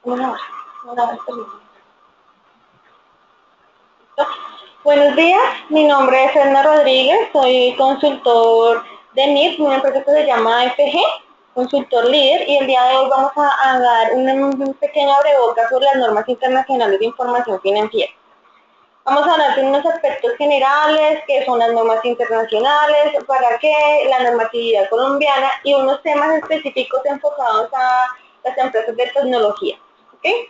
Una hora, Buenos días, mi nombre es Edna Rodríguez, soy consultor de NIP, una empresa que se llama FG, consultor líder, y el día de hoy vamos a dar un pequeño abrebocas sobre las normas internacionales de información financiera. Vamos a hablar de unos aspectos generales, qué son las normas internacionales, para qué, la normatividad colombiana y unos temas específicos enfocados a las empresas de tecnología. ¿Okay?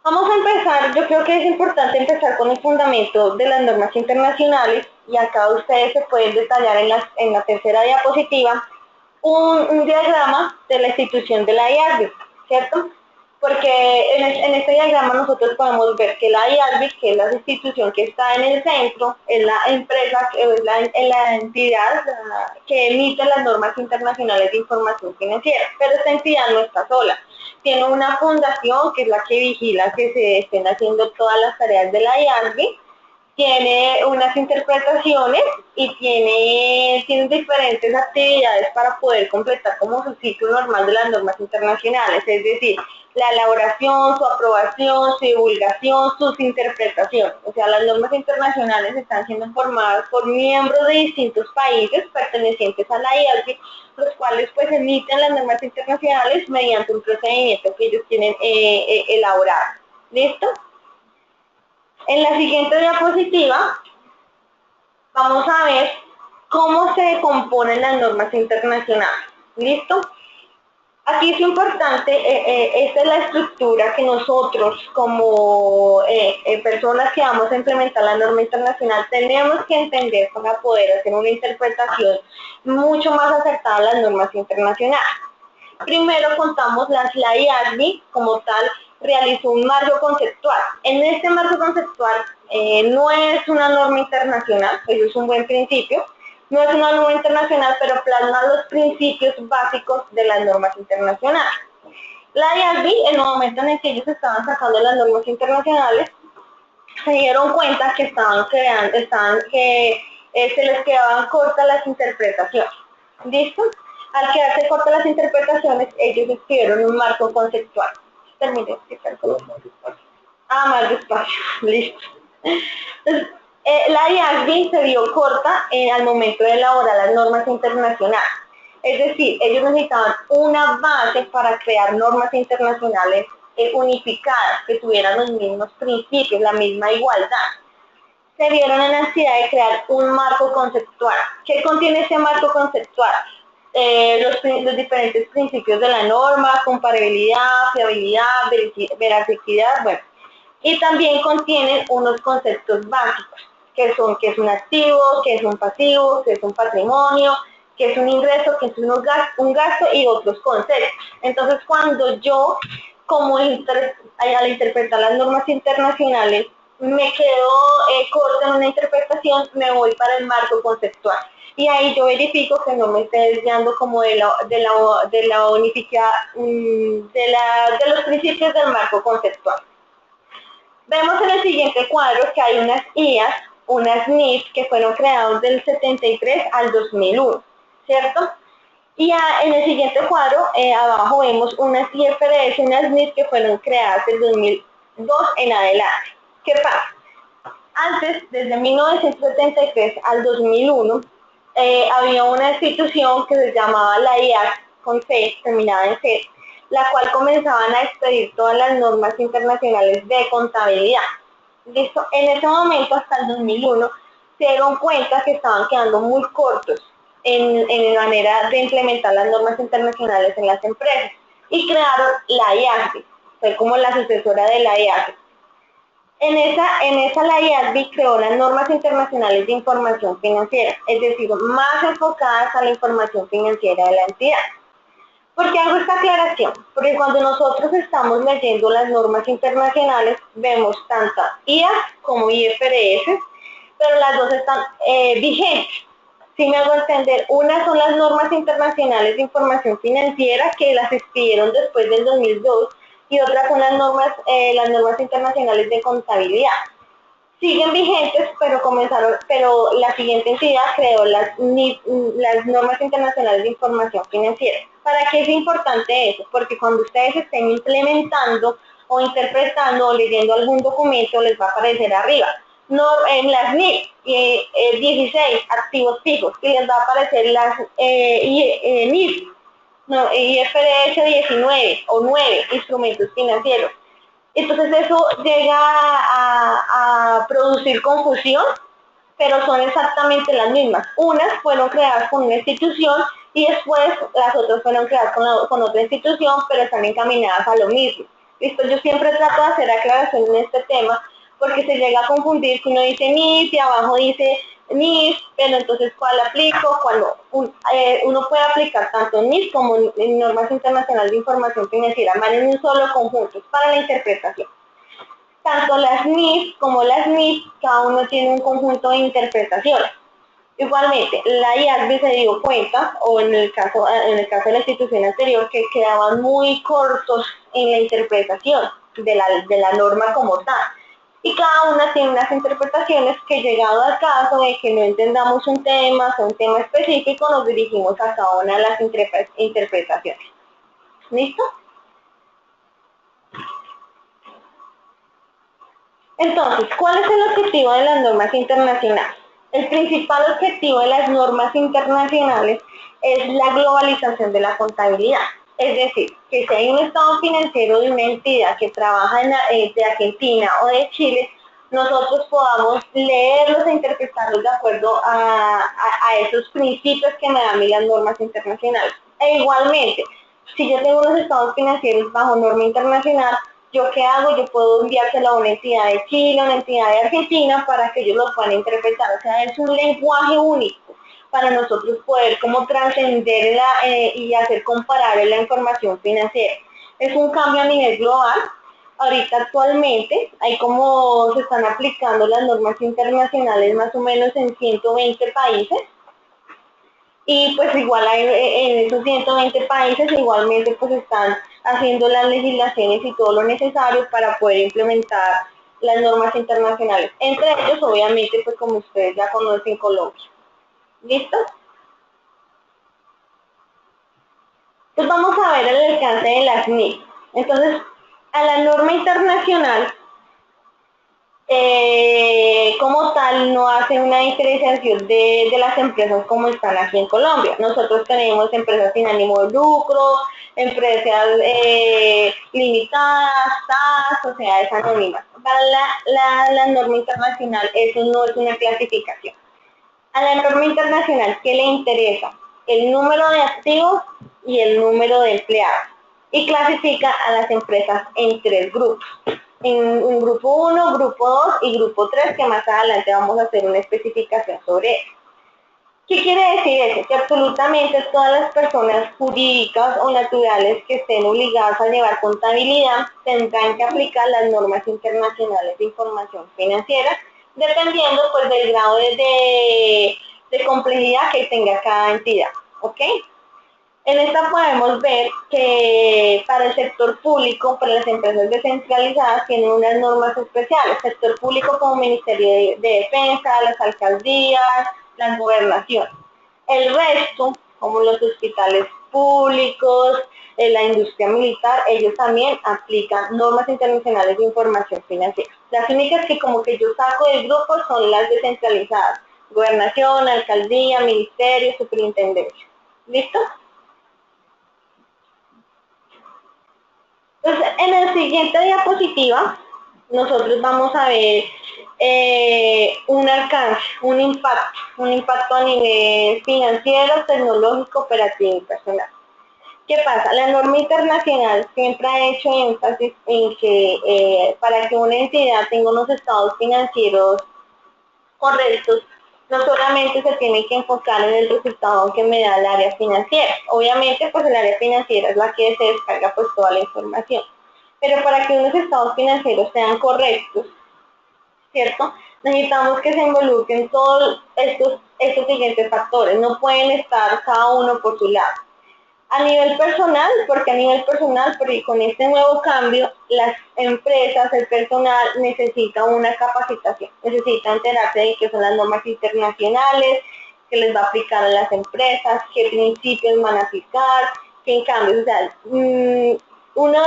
Vamos a empezar, yo creo que es importante empezar con el fundamento de las normas internacionales y acá ustedes se pueden detallar en la tercera diapositiva un diagrama de la institución de la IASB, ¿cierto? Porque en este diagrama nosotros podemos ver que la IASB, que es la institución que está en el centro, es la empresa, es la entidad que emite las normas internacionales de información financiera, pero esta entidad no está sola. Tiene una fundación que es la que vigila que se estén haciendo todas las tareas de la IASB, tiene unas interpretaciones y tiene diferentes actividades para poder completar como su ciclo normal de las normas internacionales, es decir, la elaboración, su aprobación, su divulgación, sus interpretaciones. O sea, las normas internacionales están siendo formadas por miembros de distintos países pertenecientes a la IASB, los cuales pues emiten las normas internacionales mediante un procedimiento que ellos tienen elaborado. ¿Listo? En la siguiente diapositiva vamos a ver cómo se componen las normas internacionales. ¿Listo? Aquí es importante, esta es la estructura que nosotros como personas que vamos a implementar la norma internacional tenemos que entender para poder hacer una interpretación mucho más acertada a las normas internacionales. Primero contamos la IASB como tal realizó un marco conceptual. En este marco conceptual no es una norma internacional, eso es un buen principio, no es una norma internacional, pero plasma los principios básicos de las normas internacionales. La IASB, en el momento en el que ellos estaban sacando las normas internacionales, se dieron cuenta que se les quedaban cortas las interpretaciones. ¿Listo? Al quedarse cortas las interpretaciones, ellos escribieron un marco conceptual. Termine de explicar cómo. Más despacio. Listo. Entonces, la IASB se dio corta al momento de elaborar las normas internacionales. Es decir, ellos necesitaban una base para crear normas internacionales unificadas, que tuvieran los mismos principios, la misma igualdad. Se vieron en la necesidad de crear un marco conceptual. ¿Qué contiene ese marco conceptual? Los diferentes principios de la norma, comparabilidad, fiabilidad, veracidad, bueno. Y también contienen unos conceptos básicos, que son qué es un activo, qué es un pasivo, qué es un patrimonio, qué es un ingreso, qué es un gasto y otros conceptos. Entonces, cuando yo, al interpretar las normas internacionales, me quedo corta en una interpretación, me voy para el marco conceptual. Y ahí yo verifico que no me esté desviando como de los principios del marco conceptual. Vemos en el siguiente cuadro que hay unas IAS, unas NIF que fueron creadas del 73 al 2001, ¿cierto? Y en el siguiente cuadro, abajo vemos unas IFRS, unas NIF que fueron creadas del 2002 en adelante. ¿Qué pasa? Antes, desde 1973 al 2001, había una institución que se llamaba la IAS, con C, terminada en C, la cual comenzaban a expedir todas las normas internacionales de contabilidad. ¿Listo? En ese momento, hasta el 2001, se dieron cuenta que estaban quedando muy cortos en la manera de implementar las normas internacionales en las empresas y crearon la IASB, fue como la sucesora de la IASB. En esa la IASB creó las normas internacionales de información financiera, es decir, más enfocadas a la información financiera de la entidad. ¿Por qué hago esta aclaración? Porque cuando nosotros estamos leyendo las normas internacionales, vemos tanto IAS como IFRS, pero las dos están vigentes. Si me hago entender, unas son las normas internacionales de información financiera que las expidieron después del 2002 y otras son las normas internacionales de contabilidad. Siguen vigentes, pero la siguiente entidad creó las normas internacionales de información financiera. ¿Para qué es importante eso? Porque cuando ustedes estén implementando o interpretando o leyendo algún documento, les va a aparecer arriba. No, en las NIF 16 activos fijos, y les va a aparecer las NIF, no, IFRS 19 o 9 instrumentos financieros. Entonces eso llega a producir confusión, pero son exactamente las mismas. Unas fueron creadas con una institución y después las otras fueron creadas con otra institución, pero están encaminadas a lo mismo. ¿Listo? Yo siempre trato de hacer aclaración en este tema porque se llega a confundir que uno dice NIF y abajo dice NIF, pero entonces ¿cuál aplico? Cuando uno puede aplicar tanto NIF como en normas internacionales de información financiera, van en un solo conjunto, es para la interpretación. Tanto las NIF como las NIF, cada uno tiene un conjunto de interpretaciones. Igualmente, la IASB se dio cuenta, o en el caso de la institución anterior, que quedaban muy cortos en la interpretación de la norma como tal. Y cada una tiene unas interpretaciones que, llegado al caso de que no entendamos un tema específico, nos dirigimos a cada una de las interpretaciones. ¿Listo? Entonces, ¿cuál es el objetivo de las normas internacionales? El principal objetivo de las normas internacionales es la globalización de la contabilidad. Es decir, que si hay un estado financiero de una entidad que trabaja de Argentina o de Chile, nosotros podamos leerlos e interpretarlos de acuerdo a esos principios que me dan a mí las normas internacionales. E igualmente, si yo tengo unos estados financieros bajo norma internacional, ¿yo qué hago? Yo puedo enviárselo a una entidad de Chile, a una entidad de Argentina, para que ellos lo puedan interpretar. O sea, es un lenguaje único para nosotros poder como trascender y hacer comparable la información financiera. Es un cambio a nivel global. Ahorita actualmente hay como se están aplicando las normas internacionales más o menos en 120 países. Y pues igual en esos 120 países igualmente pues están haciendo las legislaciones y todo lo necesario para poder implementar las normas internacionales. Entre ellos, obviamente, pues como ustedes ya conocen, Colombia. ¿Listo? Pues vamos a ver el alcance de las NIF. Entonces, a la norma internacional como tal no hace una diferenciación de las empresas como están aquí en Colombia. Nosotros tenemos empresas sin ánimo de lucro, empresas limitadas, SAS, o sea, es anónima. Para la norma internacional eso no es una clasificación. A la norma internacional, ¿qué le interesa? El número de activos y el número de empleados. Y clasifica a las empresas en 3 grupos. En grupo 1, grupo 2 y grupo 3, que más adelante vamos a hacer una especificación sobre eso. ¿Qué quiere decir eso? Que absolutamente todas las personas jurídicas o naturales que estén obligadas a llevar contabilidad tendrán que aplicar las normas internacionales de información financiera, dependiendo pues del grado de complejidad que tenga cada entidad, ¿ok? En esta podemos ver que para el sector público, para las empresas descentralizadas, tienen unas normas especiales. Sector público como Ministerio de Defensa, las alcaldías, las gobernaciones. El resto, como los hospitales públicos, la industria militar, ellos también aplican normas internacionales de información financiera. Las únicas que como que yo saco del grupo son las descentralizadas. Gobernación, alcaldía, ministerio, superintendencia. ¿Listo? Entonces, en la siguiente diapositiva, nosotros vamos a ver un alcance, un impacto a nivel financiero, tecnológico, operativo y personal. ¿Qué pasa? La norma internacional siempre ha hecho énfasis en que para que una entidad tenga unos estados financieros correctos, no solamente se tiene que enfocar en el resultado que me da el área financiera. Obviamente, pues el área financiera es la que se descarga pues toda la información. Pero para que unos estados financieros sean correctos, ¿cierto? Necesitamos que se involucren todos estos siguientes factores. No pueden estar cada uno por su lado. A nivel personal, porque con este nuevo cambio, las empresas, el personal necesita una capacitación, necesita enterarse de qué son las normas internacionales, qué les va a aplicar a las empresas, qué principios van a aplicar, sin cambios. O sea, uno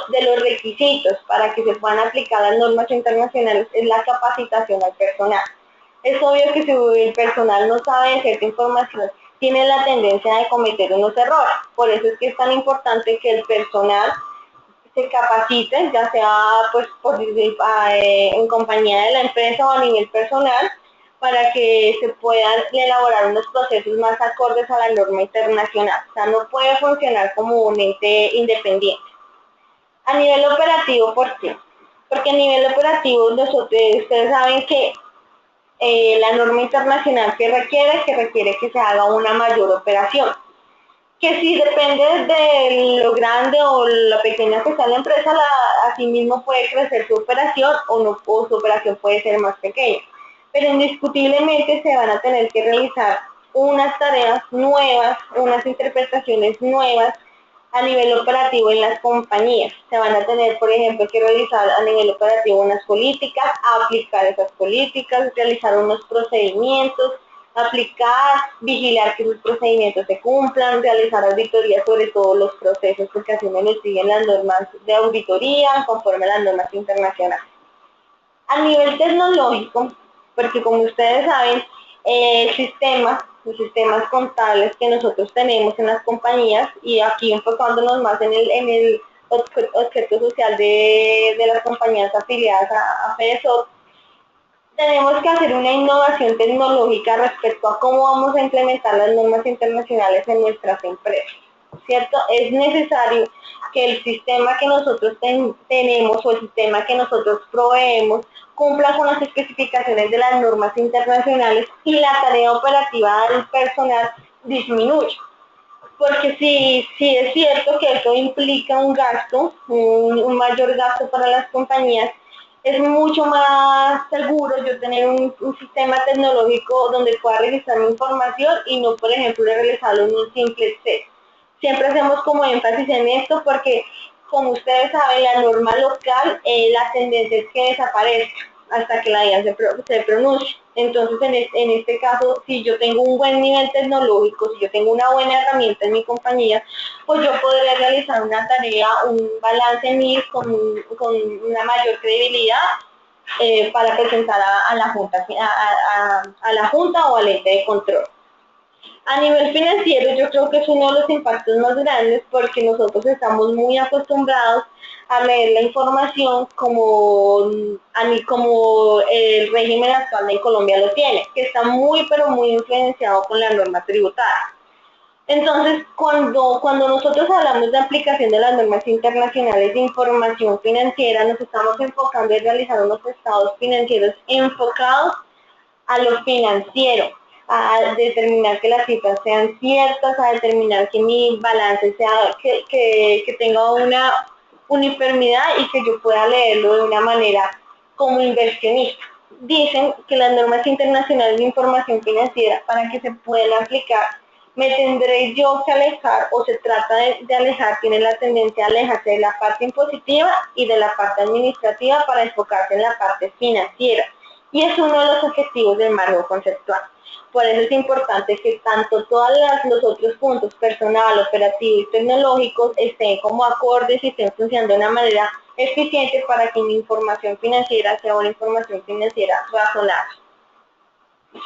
de los requisitos para que se puedan aplicar las normas internacionales es la capacitación al personal. Es obvio que si el personal no sabe de cierta información, tiene la tendencia de cometer unos errores. Por eso es que es tan importante que el personal se capacite, ya sea pues en compañía de la empresa o a nivel personal, para que se puedan elaborar unos procesos más acordes a la norma internacional. O sea, no puede funcionar como un ente independiente. A nivel operativo, ¿por qué? Porque a nivel operativo ustedes saben que la norma internacional que requiere que se haga una mayor operación. Que si depende de lo grande o lo pequeña que sea la empresa, asimismo puede crecer su operación o su operación puede ser más pequeña. Pero indiscutiblemente se van a tener que realizar unas tareas nuevas, unas interpretaciones nuevas a nivel operativo en las compañías. Se van a tener, por ejemplo, que realizar a nivel operativo unas políticas, aplicar esas políticas, realizar unos procedimientos, aplicar, vigilar que los procedimientos se cumplan, realizar auditorías sobre todos los procesos, porque así me lo siguen las normas de auditoría conforme a las normas internacionales. A nivel tecnológico, porque como ustedes saben, los sistemas contables que nosotros tenemos en las compañías, y aquí enfocándonos más en el objeto social de las compañías afiliadas a FEDESOT, tenemos que hacer una innovación tecnológica respecto a cómo vamos a implementar las normas internacionales en nuestras empresas, ¿cierto? Es necesario que el sistema que nosotros tenemos o el sistema que nosotros proveemos cumpla con las especificaciones de las normas internacionales y la tarea operativa del personal disminuya. Porque sí es cierto que esto implica un gasto, un mayor gasto para las compañías. Es mucho más seguro yo tener un sistema tecnológico donde pueda revisar mi información y no, por ejemplo, realizarlo en un simple Excel. Siempre hacemos como énfasis en esto porque, como ustedes saben, la norma local, la tendencia es que desaparezca hasta que la DIAN se pronuncie. Entonces, en este caso, si yo tengo un buen nivel tecnológico, si yo tengo una buena herramienta en mi compañía, pues yo podré realizar una tarea, un balance MIR con una mayor credibilidad para presentar a la Junta, a la Junta o al ente de control. A nivel financiero, yo creo que es uno de los impactos más grandes porque nosotros estamos muy acostumbrados a leer la información como el régimen actual de Colombia lo tiene, que está muy pero muy influenciado con la norma tributaria. Entonces, cuando nosotros hablamos de aplicación de las normas internacionales de información financiera, nos estamos enfocando en realizar unos estados financieros enfocados a lo financiero, a determinar que las cifras sean ciertas, a determinar que mi balance sea, que tenga una uniformidad y que yo pueda leerlo de una manera como inversionista. Dicen que las normas internacionales de información financiera, para que se puedan aplicar, me tendré yo que alejar, o se trata de alejar, tiene la tendencia a alejarse de la parte impositiva y de la parte administrativa para enfocarse en la parte financiera. Y es uno de los objetivos del marco conceptual. Por eso es importante que tanto todos los otros puntos, personal, operativo y tecnológicos, estén como acordes y estén funcionando de una manera eficiente para que mi información financiera sea una información financiera razonable.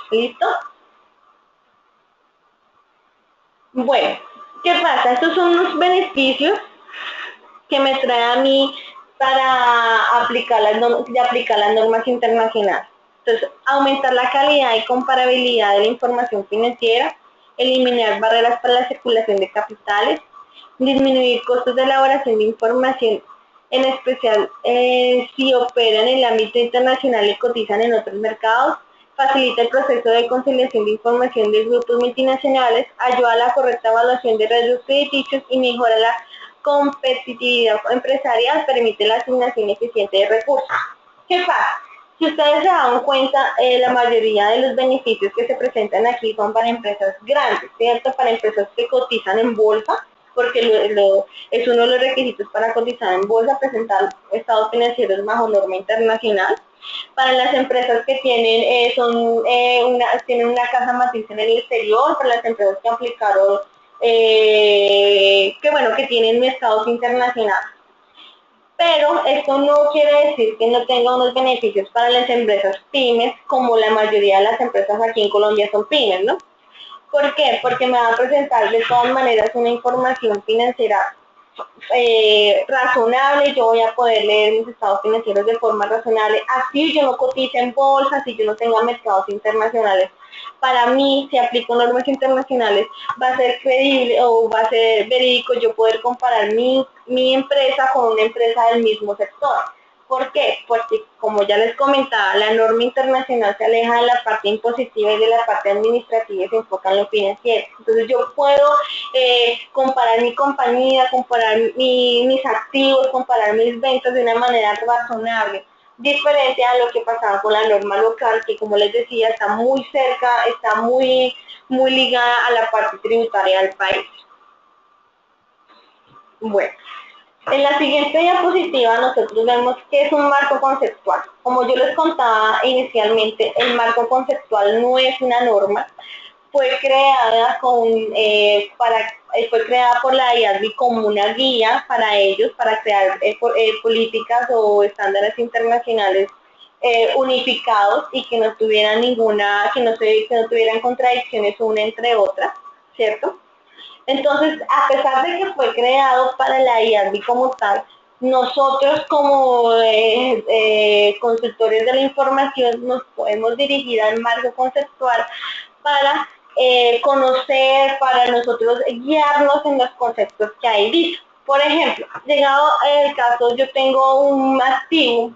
¿Listo? Bueno, ¿qué pasa? Estos son los beneficios que me trae a mí para aplicar las normas internacionales. Entonces, aumentar la calidad y comparabilidad de la información financiera, eliminar barreras para la circulación de capitales, disminuir costos de elaboración de información, en especial si operan en el ámbito internacional y cotizan en otros mercados, facilita el proceso de conciliación de información de grupos multinacionales, ayuda a la correcta evaluación de riesgos crediticios y mejora la competitividad empresarial, permite la asignación eficiente de recursos. ¿Qué pasa? Si ustedes se dan cuenta, la mayoría de los beneficios que se presentan aquí son para empresas grandes, ¿cierto? Para empresas que cotizan en bolsa, porque es uno de los requisitos para cotizar en bolsa, presentar estados financieros bajo norma internacional. Para las empresas que tienen, tienen una casa matriz en el exterior, para las empresas que aplicaron que bueno, que tienen mercados internacionales. Pero esto no quiere decir que no tenga unos beneficios para las empresas pymes, como la mayoría de las empresas aquí en Colombia son pymes, ¿no? ¿Por qué? Porque me va a presentar de todas maneras una información financiera razonable, yo voy a poder leer mis estados financieros de forma razonable, así yo no cotice en bolsa, así yo no tenga mercados internacionales. Para mí, si aplico normas internacionales, va a ser creíble o va a ser verídico yo poder comparar mi empresa con una empresa del mismo sector. ¿Por qué? Porque, como ya les comentaba, la norma internacional se aleja de la parte impositiva y de la parte administrativa y se enfoca en lo financiero. Entonces yo puedo comparar mi compañía, comparar mis activos, comparar mis ventas de una manera razonable, diferente a lo que pasaba con la norma local, que como les decía, está muy cerca, está muy ligada a la parte tributaria del país. Bueno, en la siguiente diapositiva nosotros vemos que es un marco conceptual. Como yo les contaba inicialmente, el marco conceptual no es una norma, fue creada fue creada por la IASBI como una guía para ellos, para crear políticas o estándares internacionales unificados y que no tuvieran que no tuvieran contradicciones una entre otras, ¿cierto? Entonces, a pesar de que fue creado para la IASBI como tal, nosotros como consultores de la información nos podemos dirigir al marco conceptual para conocer, para nosotros guiarnos en los conceptos que hay dicho. Por ejemplo, llegado el caso, yo tengo un activo,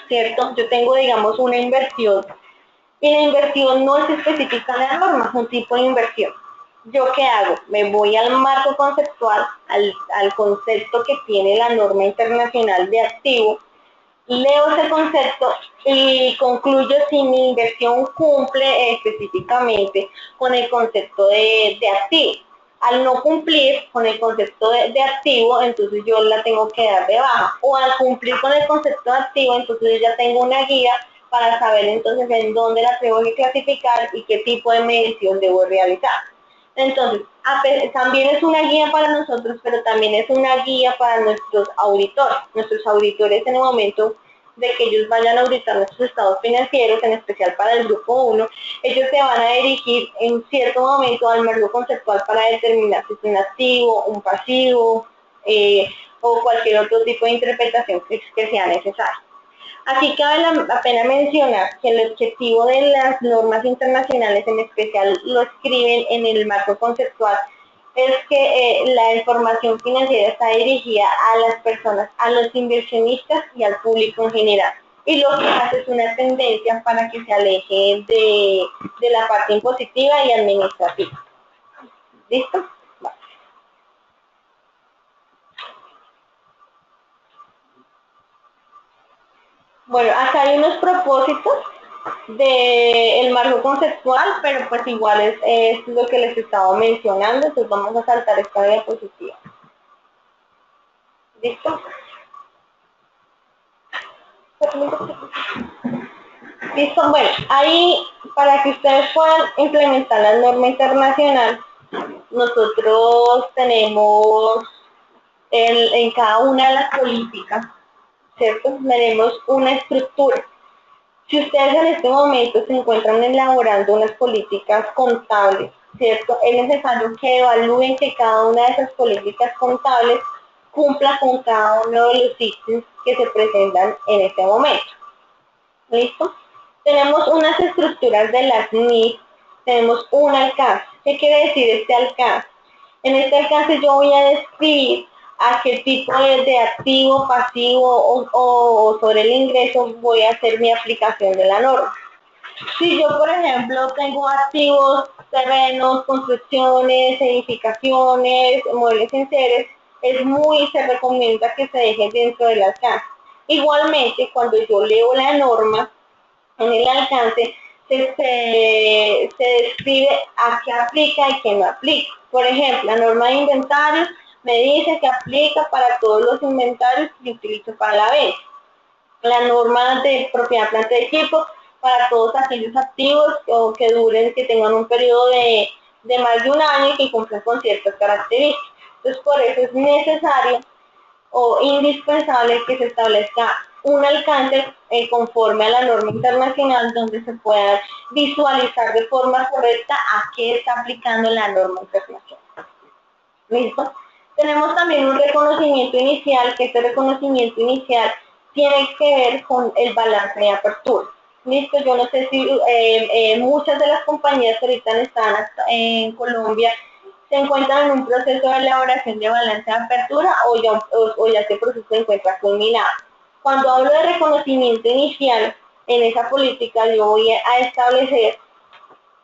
¿cierto? Yo tengo, digamos, una inversión y la inversión no es específica en la norma, es un tipo de inversión. ¿Yo qué hago? Me voy al marco conceptual, al concepto que tiene la norma internacional de activo, leo ese concepto y concluyo si mi inversión cumple específicamente con el concepto de activo. Al no cumplir con el concepto de activo, entonces yo la tengo que dar de baja. O al cumplir con el concepto de activo, entonces yo ya tengo una guía para saber entonces en dónde la tengo que clasificar y qué tipo de medición debo realizar. Entonces, también es una guía para nosotros, pero también es una guía para nuestros auditores. Nuestros auditores en el momento de que ellos vayan a auditar nuestros estados financieros, en especial para el grupo 1, ellos se van a dirigir en cierto momento al marco conceptual para determinar si es un activo, un pasivo, o cualquier otro tipo de interpretación que sea necesaria. Aquí cabe la pena mencionar que el objetivo de las normas internacionales, en especial lo escriben en el marco conceptual, es que la información financiera está dirigida a las personas, a los inversionistas y al público en general. Y lo que hace es una tendencia para que se alejen de la parte impositiva y administrativa. ¿Listo? Vale. Bueno, acá hay unos propósitos del marco conceptual, pero pues igual es lo que les estaba mencionando, entonces vamos a saltar esta diapositiva. ¿Listo? Listo, bueno, ahí para que ustedes puedan implementar la norma internacional, nosotros tenemos en cada una de las políticas, ¿cierto? Tenemos una estructura. Si ustedes en este momento se encuentran elaborando unas políticas contables, ¿cierto? Es necesario que evalúen que cada una de esas políticas contables cumpla con cada uno de los ítems que se presentan en este momento. ¿Listo? Tenemos unas estructuras de las NIF, tenemos un alcance. ¿Qué quiere decir este alcance? En este alcance yo voy a describir a qué tipo de activo, pasivo o sobre el ingreso voy a hacer mi aplicación de la norma. Si yo, por ejemplo, tengo activos, terrenos, construcciones, edificaciones, muebles enseres, se recomienda que se deje dentro del alcance. Igualmente, cuando yo leo la norma, en el alcance se describe a qué aplica y qué no aplica. Por ejemplo, la norma de inventarios me dice que aplica para todos los inventarios que utilizo para la venta. La norma de propiedad, planta de equipo para todos aquellos activos que duren, que tengan un periodo de más de un año y que cumplen con ciertas características. Entonces, por eso es necesario o indispensable que se establezca un alcance conforme a la norma internacional donde se pueda visualizar de forma correcta a qué está aplicando la norma internacional. ¿Listo? Tenemos también un reconocimiento inicial, que este reconocimiento inicial tiene que ver con el balance de apertura. Listo, yo no sé si muchas de las compañías que ahorita están en Colombia se encuentran en un proceso de elaboración de balance de apertura o ya este proceso se encuentra culminado. Cuando hablo de reconocimiento inicial, en esa política yo voy a establecer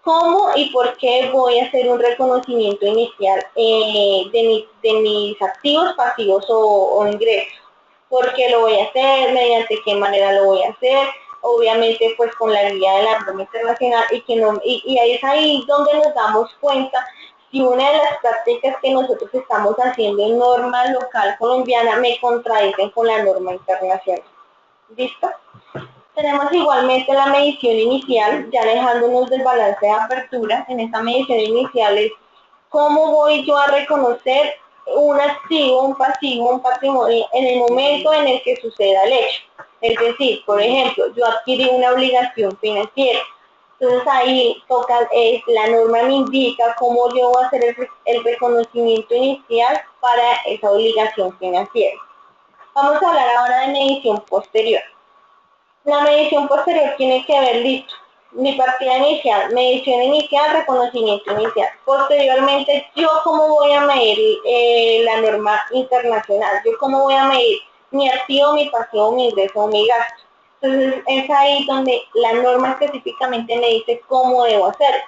cómo y por qué voy a hacer un reconocimiento inicial de mis activos, pasivos o ingresos. ¿Por qué lo voy a hacer? ¿Mediante qué manera lo voy a hacer? Obviamente pues con la guía de la norma internacional y ahí es ahí donde nos damos cuenta si una de las prácticas que nosotros estamos haciendo en norma local colombiana me contradicen con la norma internacional. ¿Listo? Tenemos igualmente la medición inicial, ya alejándonos del balance de apertura. En esta medición inicial es cómo voy yo a reconocer un activo, un pasivo, un patrimonio en el momento en el que suceda el hecho. Es decir, por ejemplo, yo adquirí una obligación financiera. Entonces ahí toca, la norma me indica cómo yo voy a hacer el reconocimiento inicial para esa obligación financiera. Vamos a hablar ahora de medición posterior. La medición posterior tiene que ver, listo, mi partida inicial, medición inicial, reconocimiento inicial. Posteriormente, ¿yo cómo voy a medir la norma internacional? ¿Yo cómo voy a medir mi activo, mi pasivo, mi ingreso o mi gasto? Entonces, es ahí donde la norma específicamente me dice cómo debo hacerlo.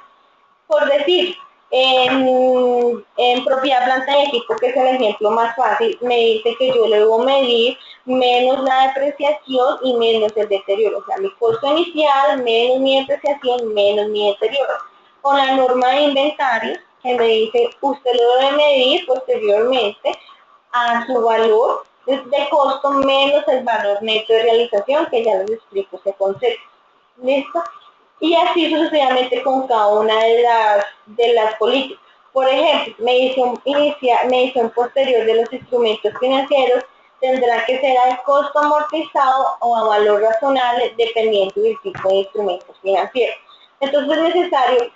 Por decir, en propiedad, planta y equipo, que es el ejemplo más fácil, me dice que yo le debo medir menos la depreciación y menos el deterioro. O sea, mi costo inicial, menos mi depreciación, menos mi deterioro. Con la norma de inventario, que me dice, usted lo debe medir posteriormente a su valor de costo menos el valor neto de realización, que ya les explico ese concepto. ¿Listo? Y así sucesivamente con cada una de las políticas. Por ejemplo, medición posterior de los instrumentos financieros tendrá que ser al costo amortizado o a valor razonable dependiendo del tipo de instrumentos financieros. Entonces es necesario,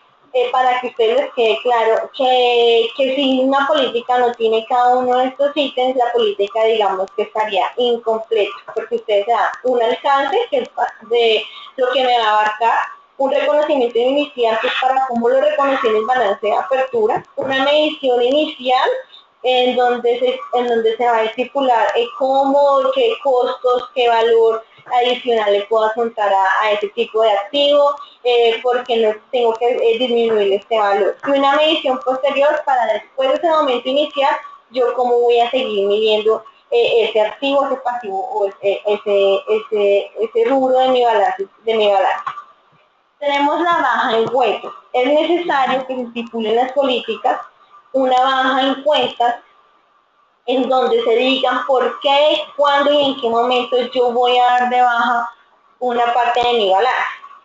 para que a ustedes les quede claro, que si una política no tiene cada uno de estos ítems, la política digamos que estaría incompleta, porque ustedes dan un alcance que es de lo que me va a abarcar, un reconocimiento inicial que es para cómo lo reconocí en el balance de apertura, una medición inicial en donde se va a estipular cómo, qué costos, qué valor adicional le puedo apuntar a ese tipo de activo, porque no tengo que disminuir este valor. Y una medición posterior para después de ese momento inicial, yo cómo voy a seguir midiendo ese activo, ese pasivo o ese rubro de mi balance. Tenemos la baja en cuentas. Es necesario que se estipulen las políticas una baja en cuentas en donde se digan por qué, cuándo y en qué momento yo voy a dar de baja una parte de mi balance.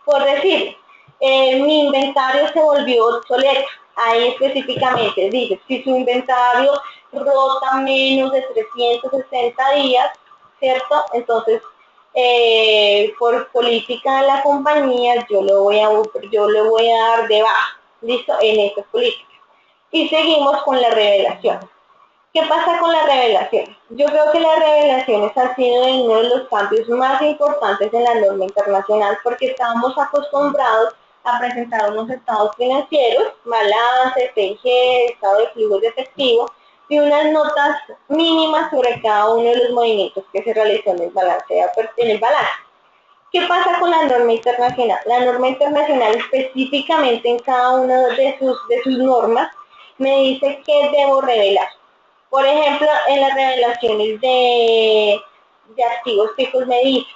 Por decir, mi inventario se volvió obsoleto. Ahí específicamente dice, si su inventario rota menos de 360 días, ¿cierto? Entonces, por política de la compañía, yo le voy a dar de baja, ¿listo? En estas políticas. Y seguimos con la revelación. ¿Qué pasa con la revelación? Yo creo que las revelaciones han sido uno de los cambios más importantes en la norma internacional porque estábamos acostumbrados a presentar unos estados financieros, balance, PG, estado de flujos de efectivo y unas notas mínimas sobre cada uno de los movimientos que se realizó en el balance. ¿Qué pasa con la norma internacional? La norma internacional específicamente en cada una de sus normas me dice qué debo revelar. Por ejemplo, en las revelaciones de activos fijos me dice,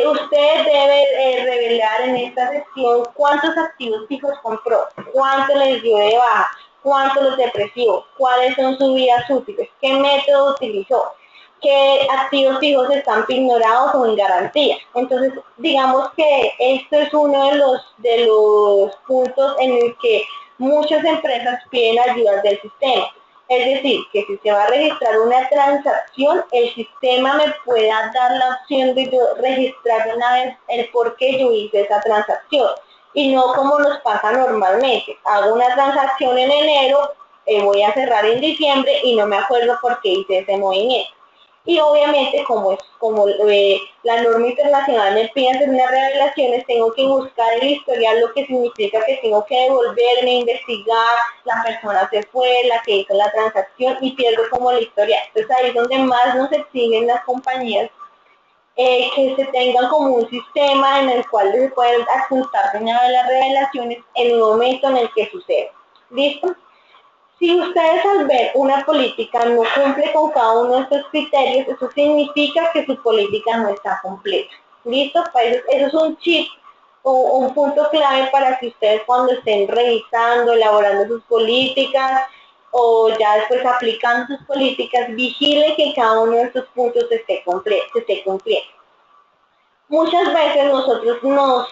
usted debe revelar en esta sección cuántos activos fijos compró, cuánto les dio de baja, cuánto los depreció, cuáles son sus vidas útiles, qué método utilizó, qué activos fijos están ignorados o en garantía. Entonces, digamos que esto es uno de los puntos en el que muchas empresas piden ayudas del sistema. Es decir, que si se va a registrar una transacción, el sistema me pueda dar la opción de yo registrar una vez el por qué yo hice esa transacción. Y no como nos pasa normalmente. Hago una transacción en enero, voy a cerrar en diciembre y no me acuerdo por qué hice ese movimiento. Y obviamente como la norma internacional me pide hacer unas revelaciones, tengo que buscar el historial, lo que significa que tengo que devolverme, investigar, la persona se fue, la que hizo la transacción y pierdo como la historia. Entonces ahí es donde más nos exigen las compañías que se tengan como un sistema en el cual se pueden adjuntar una de las revelaciones en el momento en el que sucede. ¿Listo? Si ustedes al ver una política no cumple con cada uno de estos criterios, eso significa que su política no está completa. ¿Listo? Pues eso es un chip o un punto clave para que ustedes cuando estén revisando, elaborando sus políticas o ya después aplicando sus políticas, vigilen que cada uno de estos puntos se esté cumpliendo. Muchas veces nosotros nos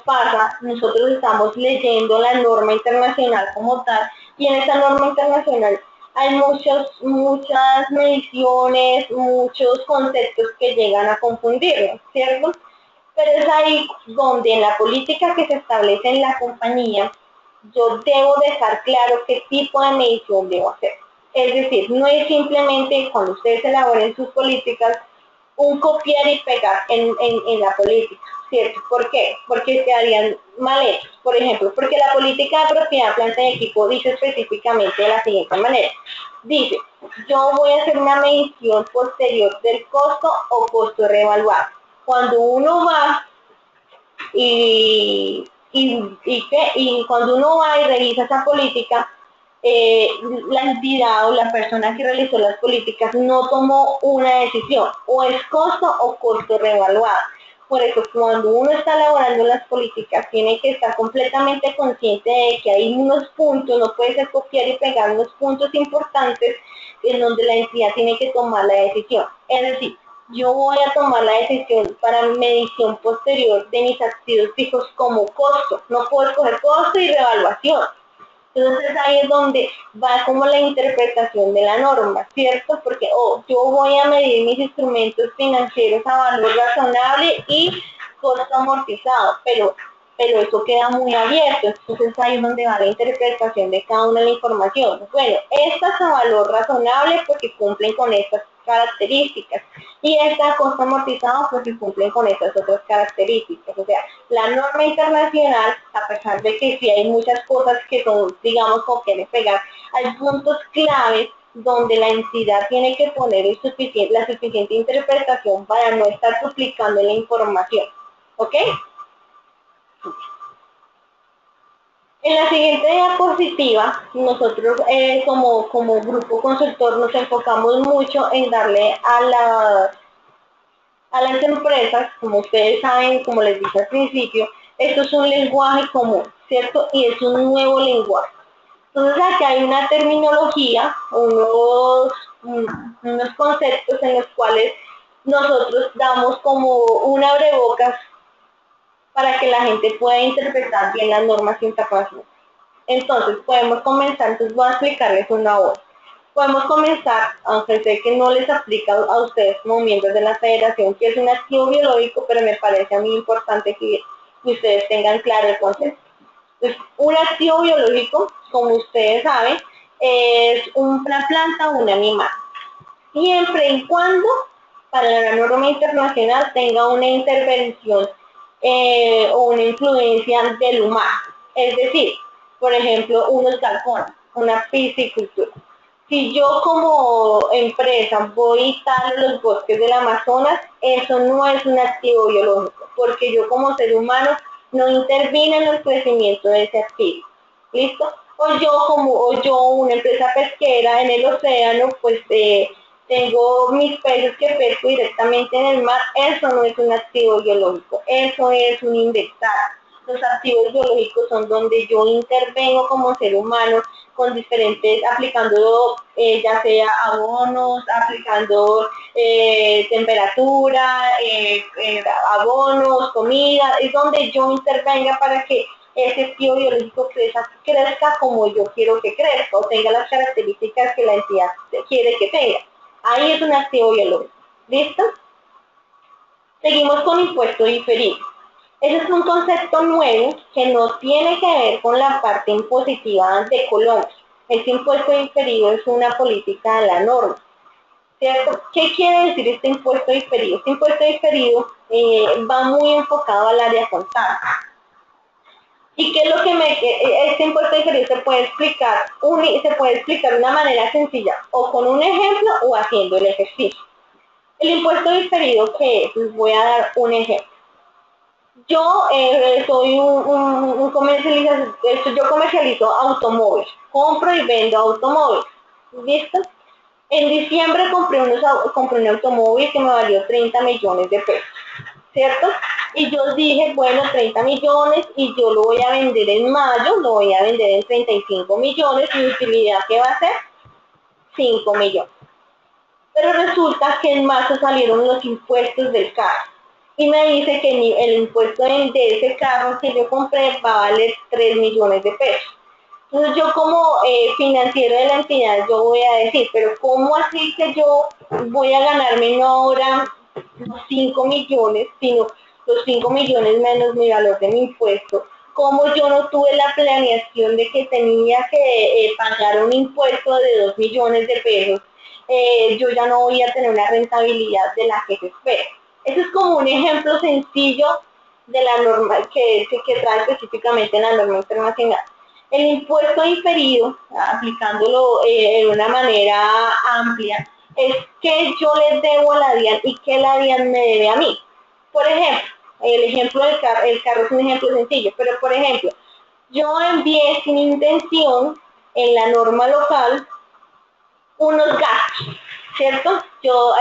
pasa, nosotros estamos leyendo la norma internacional como tal, y en esa norma internacional hay muchas mediciones, muchos conceptos que llegan a confundirnos, ¿cierto? Pero es ahí donde en la política que se establece en la compañía, yo debo dejar claro qué tipo de medición debo hacer. Es decir, no es simplemente cuando ustedes elaboren sus políticas, un copiar y pegar en la política, ¿cierto? ¿Por qué? Porque quedarían mal hechos. Por ejemplo, porque la política de propiedad, planta y equipo dice específicamente de la siguiente manera. Dice, yo voy a hacer una medición posterior del costo o costo reevaluado. Cuando uno va y cuando uno va y revisa esa política, la entidad o la persona que realizó las políticas no tomó una decisión, o es costo o costo reevaluado. Por eso, cuando uno está elaborando las políticas, tiene que estar completamente consciente de que hay unos puntos, no puede ser copiar y pegar unos puntos importantes en donde la entidad tiene que tomar la decisión. Es decir, yo voy a tomar la decisión para mi medición posterior de mis activos fijos como costo. No puedo escoger costo y reevaluación. Entonces ahí es donde va como la interpretación de la norma, ¿cierto? Porque yo voy a medir mis instrumentos financieros a valor razonable y costo amortizado, pero eso queda muy abierto, entonces ahí es donde va la interpretación de cada una de la información. Bueno, estas a valor razonable porque cumplen con estas características y esta costo amortizado porque cumplen con estas otras características. O sea, la norma internacional, a pesar de que sí hay muchas cosas que son, digamos, copiar y pegar, hay puntos claves donde la entidad tiene que poner la suficiente interpretación para no estar duplicando la información. ¿Ok? En la siguiente diapositiva, nosotros como grupo consultor nos enfocamos mucho en darle a las empresas, como ustedes saben, como les dije al principio, esto es un lenguaje común, ¿cierto? Y es un nuevo lenguaje. Entonces aquí hay una terminología, unos conceptos en los cuales nosotros damos como un abrebocas para que la gente pueda interpretar bien las normas internacionales. Entonces, podemos comenzar, entonces voy a explicarles una a una. Podemos comenzar, aunque sé que no les aplica a ustedes como miembros de la federación, que es un activo biológico, pero me parece a mí importante que ustedes tengan claro el concepto. Entonces, un activo biológico, como ustedes saben, es una planta o un animal. Siempre y cuando para la norma internacional tenga una intervención o una influencia del humano. Es decir, por ejemplo, unos galpones, una piscicultura. Si yo como empresa voy y talo los bosques del Amazonas, eso no es un activo biológico, porque yo como ser humano no intervino en el crecimiento de ese activo. ¿Listo? O yo una empresa pesquera en el océano, pues tengo mis peces que pesco directamente en el mar, eso no es un activo biológico, eso es un inventario. Los activos biológicos son donde yo intervengo como ser humano con diferentes, aplicando ya sea abonos, aplicando temperatura, abonos, comida, es donde yo intervenga para que ese activo biológico crezca como yo quiero que crezca o tenga las características que la entidad quiere que tenga. Ahí es un activo biológico. ¿Listo? Seguimos con impuesto diferido. Ese es un concepto nuevo que no tiene que ver con la parte impositiva de Colombia. Este impuesto diferido es una política de la norma. ¿Cierto? ¿Qué quiere decir este impuesto diferido? Este impuesto diferido va muy enfocado al área contable. ¿Y qué es lo que este impuesto diferido se puede explicar de una manera sencilla, o con un ejemplo o haciendo el ejercicio? El impuesto diferido, ¿qué es? Les voy a dar un ejemplo. Yo soy un comercializador, yo comercializo automóviles, compro y vendo automóviles, ¿listo? En diciembre compré un automóvil que me valió 30 millones de pesos, ¿cierto? Y yo dije, bueno, 30 millones y yo lo voy a vender en mayo, lo voy a vender en 35 millones, mi utilidad, ¿qué va a ser? 5 millones. Pero resulta que en marzo salieron los impuestos del carro y me dice que el impuesto de ese carro que yo compré va a valer 3 millones de pesos. Entonces yo como financiero de la entidad, yo voy a decir, pero ¿cómo así que yo voy a ganarme no ahora los 5 millones, sino los 5 millones menos mi valor de mi impuesto? ¿Cómo yo no tuve la planeación de que tenía que pagar un impuesto de 2 millones de pesos? Yo ya no voy a tener una rentabilidad de la que se espera. Eso es como un ejemplo sencillo de la norma que trae específicamente en la norma internacional. El impuesto diferido, aplicándolo de una manera amplia, es que yo les debo a la DIAN y que la DIAN me debe a mí. Por ejemplo, el ejemplo del carro, el carro es un ejemplo sencillo, pero por ejemplo, yo envié sin intención en la norma local unos gastos, ¿cierto? Yo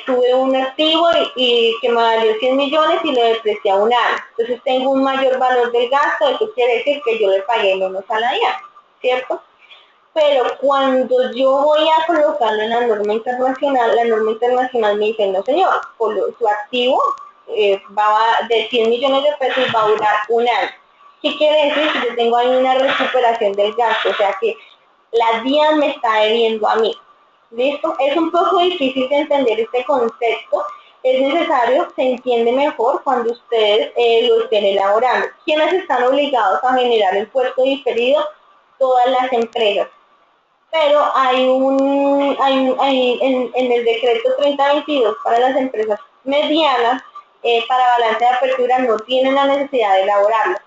tuve un activo y que me valió 100 millones y lo deprecié a un año. Entonces tengo un mayor valor del gasto, eso quiere decir que yo le pagué menos a la DIAN, ¿cierto? Pero cuando yo voy a colocarlo en la norma internacional me dice, no señor, su activo de 100 millones de pesos va a durar un año. ¿Qué quiere decir? Que yo tengo ahí una recuperación del gasto, o sea que la DIAN me está debiendo a mí. ¿Listo? Es un poco difícil de entender este concepto. Es necesario, se entiende mejor cuando ustedes lo estén elaborando. ¿Quiénes están obligados a generar el impuesto diferido? Todas las empresas. Pero en el decreto 3022 para las empresas medianas, para balance de apertura no tienen la necesidad de elaborarlo.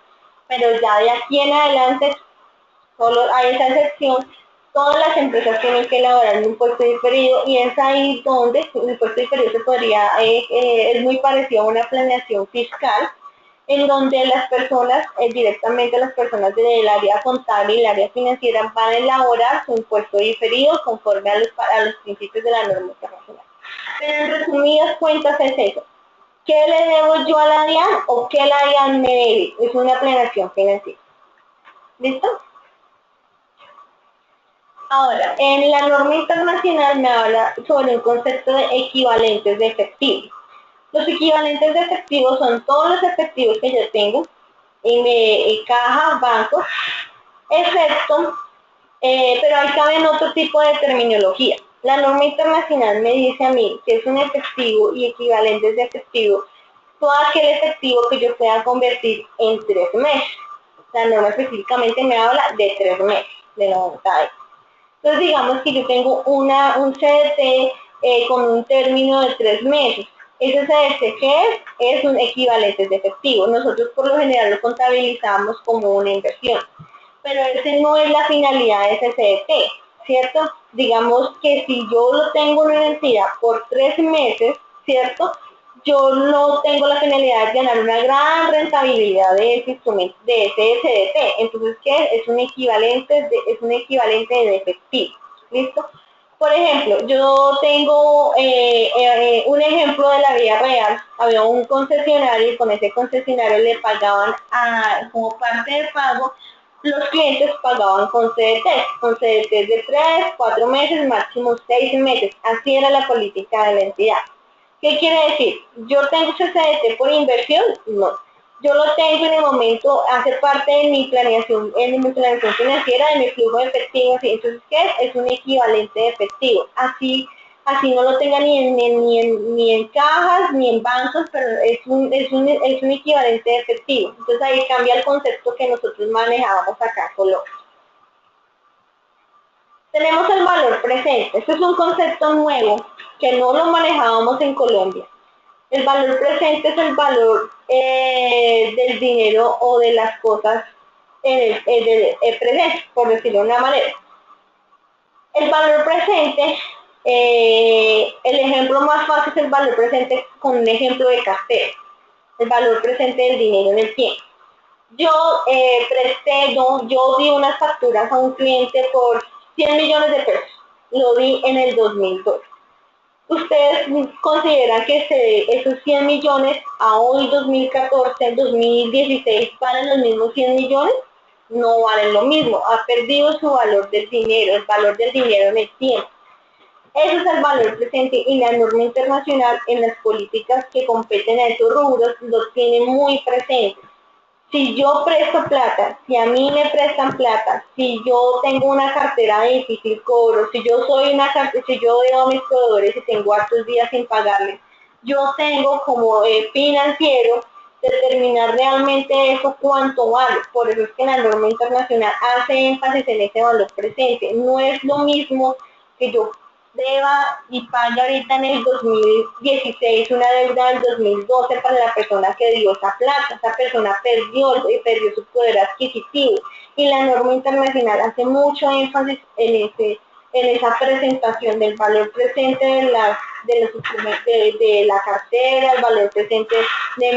Pero ya de aquí en adelante solo hay esa excepción, todas las empresas tienen que elaborar un impuesto diferido y es ahí donde el impuesto diferido se podría, es muy parecido a una planeación fiscal, en donde las personas, directamente las personas del área contable y el área financiera van a elaborar su impuesto diferido conforme a los principios de la norma internacional. Pero en resumidas cuentas es eso. ¿Qué le debo yo a la DIAN o qué la DIAN me debe? Es una planeación financiera. ¿Listo? Ahora, en la norma internacional me habla sobre un concepto de equivalentes de efectivo. Los equivalentes de efectivo son todos los efectivos que yo tengo en caja, banco, excepto, pero ahí caben otro tipo de terminología. La norma internacional me dice a mí que es un efectivo y equivalentes de efectivo todo aquel efectivo que yo pueda convertir en 3 meses. La norma específicamente me habla de 3 meses, de 90 días. Entonces digamos que yo tengo un CDT con un término de 3 meses. Ese CDT, ¿qué es? Es un equivalente de efectivo. Nosotros por lo general lo contabilizamos como una inversión. Pero ese no es la finalidad de ese CDT, ¿cierto? Digamos que si yo lo tengo en una entidad por 3 meses, ¿cierto? Yo no tengo la finalidad de ganar una gran rentabilidad de ese instrumento, de ese CDT. Entonces, ¿qué es? Es un equivalente de efectivo. ¿Listo? Por ejemplo, yo tengo un ejemplo de la vida real. Había un concesionario y con ese concesionario le pagaban como parte del pago, los clientes pagaban con CDT de 3, 4 meses, máximo 6 meses. Así era la política de la entidad. ¿Qué quiere decir? ¿Yo tengo ese CDT por inversión? No. yo lo tengo en el momento, hace parte de mi planeación, financiera, de mi flujo de efectivo. Entonces, ¿qué es? Es un equivalente de efectivo. Así no lo tenga ni en cajas, ni en bancos, pero es un equivalente de efectivo. Entonces ahí cambia el concepto que nosotros manejábamos acá en Colombia. Tenemos el valor presente. Este es un concepto nuevo que no lo manejábamos en Colombia. El valor presente es el valor del dinero o de las cosas en el presente, por decirlo de una manera. El valor presente, el ejemplo más fácil es el valor presente con un ejemplo de cartera. El valor presente del dinero en el tiempo. Yo di unas facturas a un cliente por 100 millones de pesos. Lo di en el 2002. ¿Ustedes consideran que esos 100 millones a hoy 2014, 2016 valen los mismos 100 millones? No valen lo mismo, ha perdido su valor del dinero, el valor del dinero en el tiempo. Ese es el valor presente y la norma internacional en las políticas que competen a esos rubros lo tiene muy presente. Si yo presto plata, si a mí me prestan plata, si yo tengo una cartera de difícil cobro, si yo veo a mis proveedores y tengo hartos días sin pagarles, yo tengo como financiero determinar realmente eso cuánto vale. Por eso es que la norma internacional hace énfasis en ese valor presente. No es lo mismo que yo deba y pague ahorita en el 2016 una deuda del 2012 para la persona que dio esa plata. Esa persona perdió su poder adquisitivo y la norma internacional hace mucho énfasis en esa presentación del valor presente de la cartera, el valor presente de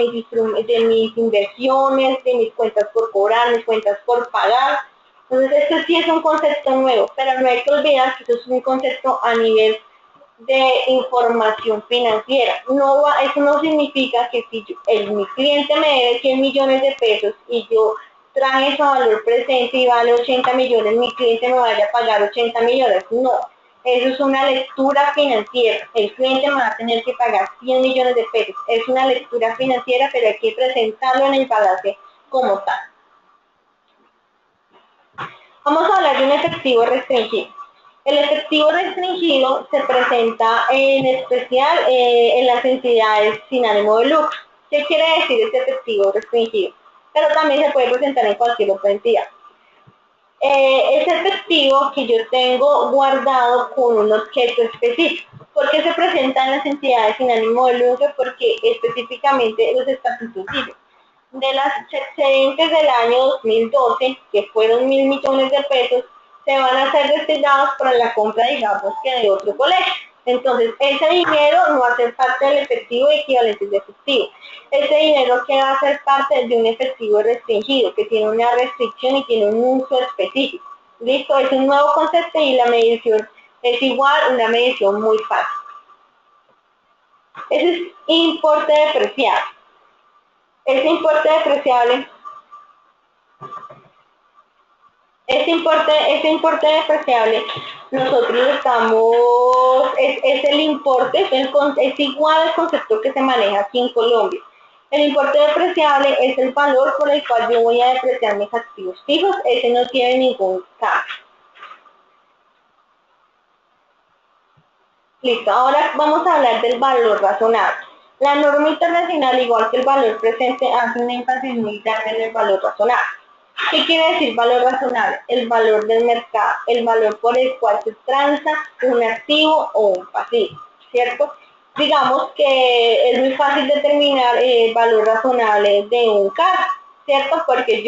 mis inversiones, de mis cuentas por cobrar, mis cuentas por pagar. Entonces, esto sí es un concepto nuevo, pero no hay que olvidar que eso es un concepto a nivel de información financiera. Eso no significa que si mi cliente me debe 100 millones de pesos y yo traje ese valor presente y vale 80 millones, mi cliente me vaya a pagar 80 millones. No, eso es una lectura financiera. El cliente me va a tener que pagar 100 millones de pesos. Es una lectura financiera, pero hay que presentarlo en el balance como tal. Vamos a hablar de un efectivo restringido. El efectivo restringido se presenta en especial en las entidades sin ánimo de lucro. ¿Qué quiere decir este efectivo restringido? Pero también se puede presentar en cualquier otra entidad. Es efectivo que yo tengo guardado con un objeto específico. ¿Por qué se presenta en las entidades sin ánimo de lucro? Porque específicamente los estatutos dicen de las excedentes del año 2012, que fueron 1.000 millones de pesos, se van a ser destinados para la compra, digamos, que de otro colegio. Entonces, ese dinero no va a ser parte del efectivo equivalente de efectivo. Ese dinero que va a ser parte de un efectivo restringido, que tiene una restricción y tiene un uso específico. ¿Listo? Es un nuevo concepto y la medición es igual, una medición muy fácil. Ese es importe depreciable. Ese importe depreciable depreciable, nosotros lo estamos, es el importe, es igual al concepto que se maneja aquí en Colombia. El importe depreciable es el valor por el cual yo voy a depreciar mis activos fijos, ese no tiene ningún cambio. Listo, ahora vamos a hablar del valor razonable. La norma internacional, igual que el valor presente, hace un énfasis muy grande en el valor razonable. ¿Qué quiere decir valor razonable? El valor del mercado, el valor por el cual se transa un activo o un pasivo, ¿cierto? Digamos que es muy fácil determinar el valor razonable de un carro, ¿cierto? Porque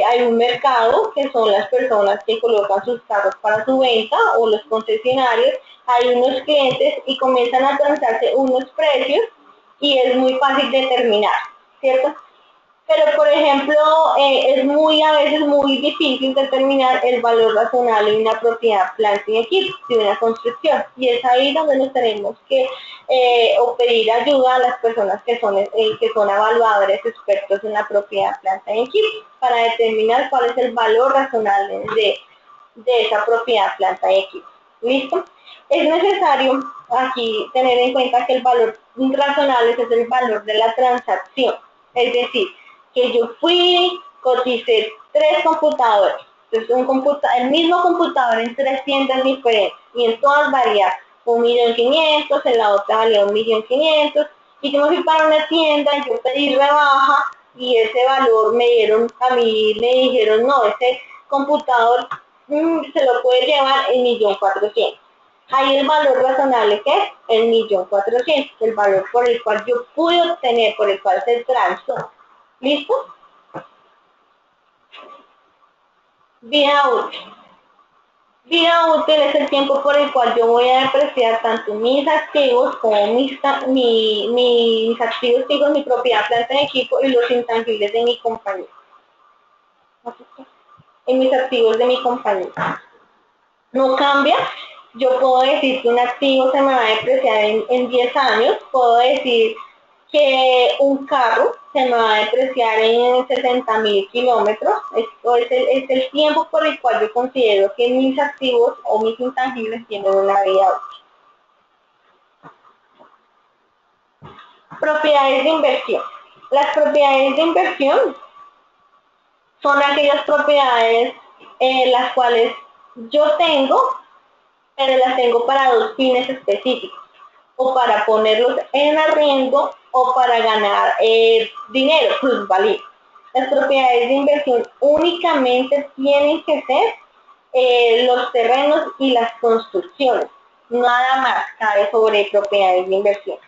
hay un mercado que son las personas que colocan sus carros para su venta o los concesionarios, hay unos clientes y comienzan a transarse unos precios y es muy fácil determinar, ¿cierto? Pero, por ejemplo, a veces muy difícil determinar el valor razonable de una propiedad, planta y equipo, de una construcción. Y es ahí donde nos tenemos que o pedir ayuda a las personas que son evaluadores expertos en la propiedad, planta y equipo, para determinar cuál es el valor razonable de esa propiedad, planta y equipo. ¿Listo? Es necesario aquí tener en cuenta que el valor razonable es el valor de la transacción. Es decir, que yo fui, coticé 3 computadores, entonces el mismo computador en 3 tiendas diferentes y en todas valía 1.500.000, en la otra valía 1.500.000, y yo me fui para una tienda y yo pedí rebaja y ese valor a mí me dijeron, no, ese computador se lo puede llevar en 1.400.000. Ahí el valor razonable que es el 1.400.000, el valor por el cual yo pude obtener, por el cual se transó. ¿Listo? Vida útil. Vida útil es el tiempo por el cual yo voy a depreciar tanto mis activos como mis activos, digo, mi propiedad, planta de equipo y los intangibles de mi compañía. En mis activos de mi compañía. No cambia. Yo puedo decir que un activo se me va a depreciar en 10 años, puedo decir que un carro se me va a depreciar en 60.000 kilómetros, es el tiempo por el cual yo considero que mis activos o mis intangibles tienen una vida útil. Propiedades de inversión. Las propiedades de inversión son aquellas propiedades las cuales yo tengo, pero las tengo para 2 fines específicos, o para ponerlos en arriendo o para ganar dinero, plusvalía. Las propiedades de inversión únicamente tienen que ser los terrenos y las construcciones, nada más cae sobre propiedades de inversión.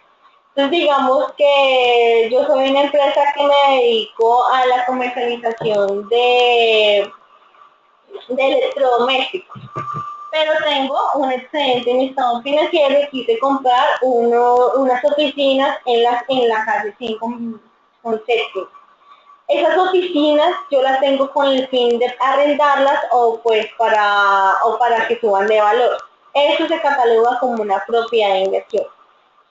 Entonces digamos que yo soy una empresa que me dedico a la comercialización de electrodomésticos, pero tengo un excedente en mi estado financiero y quise comprar unas oficinas en la calle 5 con séptimo. Esas oficinas yo las tengo con el fin de arrendarlas o para que suban de valor. Eso se cataloga como una propiedad de inversión.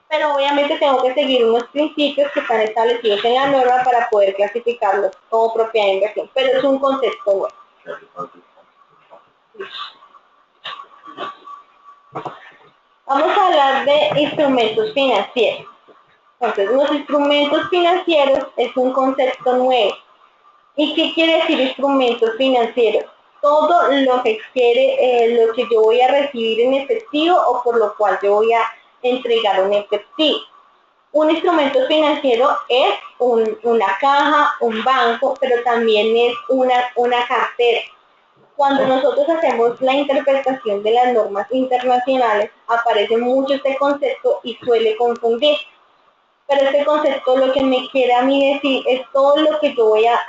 Pero obviamente tengo que seguir unos principios que están establecidos en la norma para poder clasificarlos como propiedad de inversión. Pero es un concepto bueno. Vamos a hablar de instrumentos financieros. Entonces, los instrumentos financieros es un concepto nuevo. ¿Y qué quiere decir instrumentos financieros? Todo lo que lo que yo voy a recibir en efectivo o por lo cual yo voy a entregar un efectivo. Un instrumento financiero es una caja, un banco, pero también es una cartera. Cuando nosotros hacemos la interpretación de las normas internacionales, aparece mucho este concepto y suele confundir. Pero este concepto lo que me quiere a mí decir es todo lo que yo voy a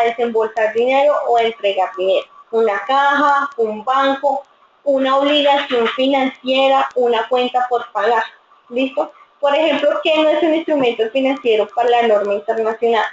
desembolsar dinero o a entregar dinero. Una caja, un banco, una obligación financiera, una cuenta por pagar. ¿Listo? Por ejemplo, ¿qué no es un instrumento financiero para la norma internacional?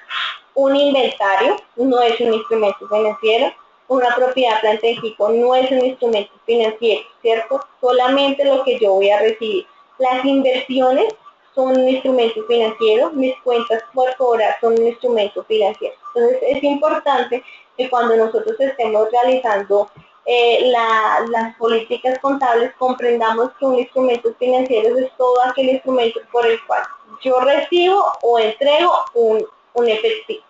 Un inventario no es un instrumento financiero. Una propiedad, planta de equipo no es un instrumento financiero, ¿cierto? Solamente lo que yo voy a recibir. Las inversiones son un instrumento financiero, mis cuentas por cobrar son un instrumento financiero. Entonces es importante que cuando nosotros estemos realizando las políticas contables comprendamos que un instrumento financiero es todo aquel instrumento por el cual yo recibo o entrego un efectivo.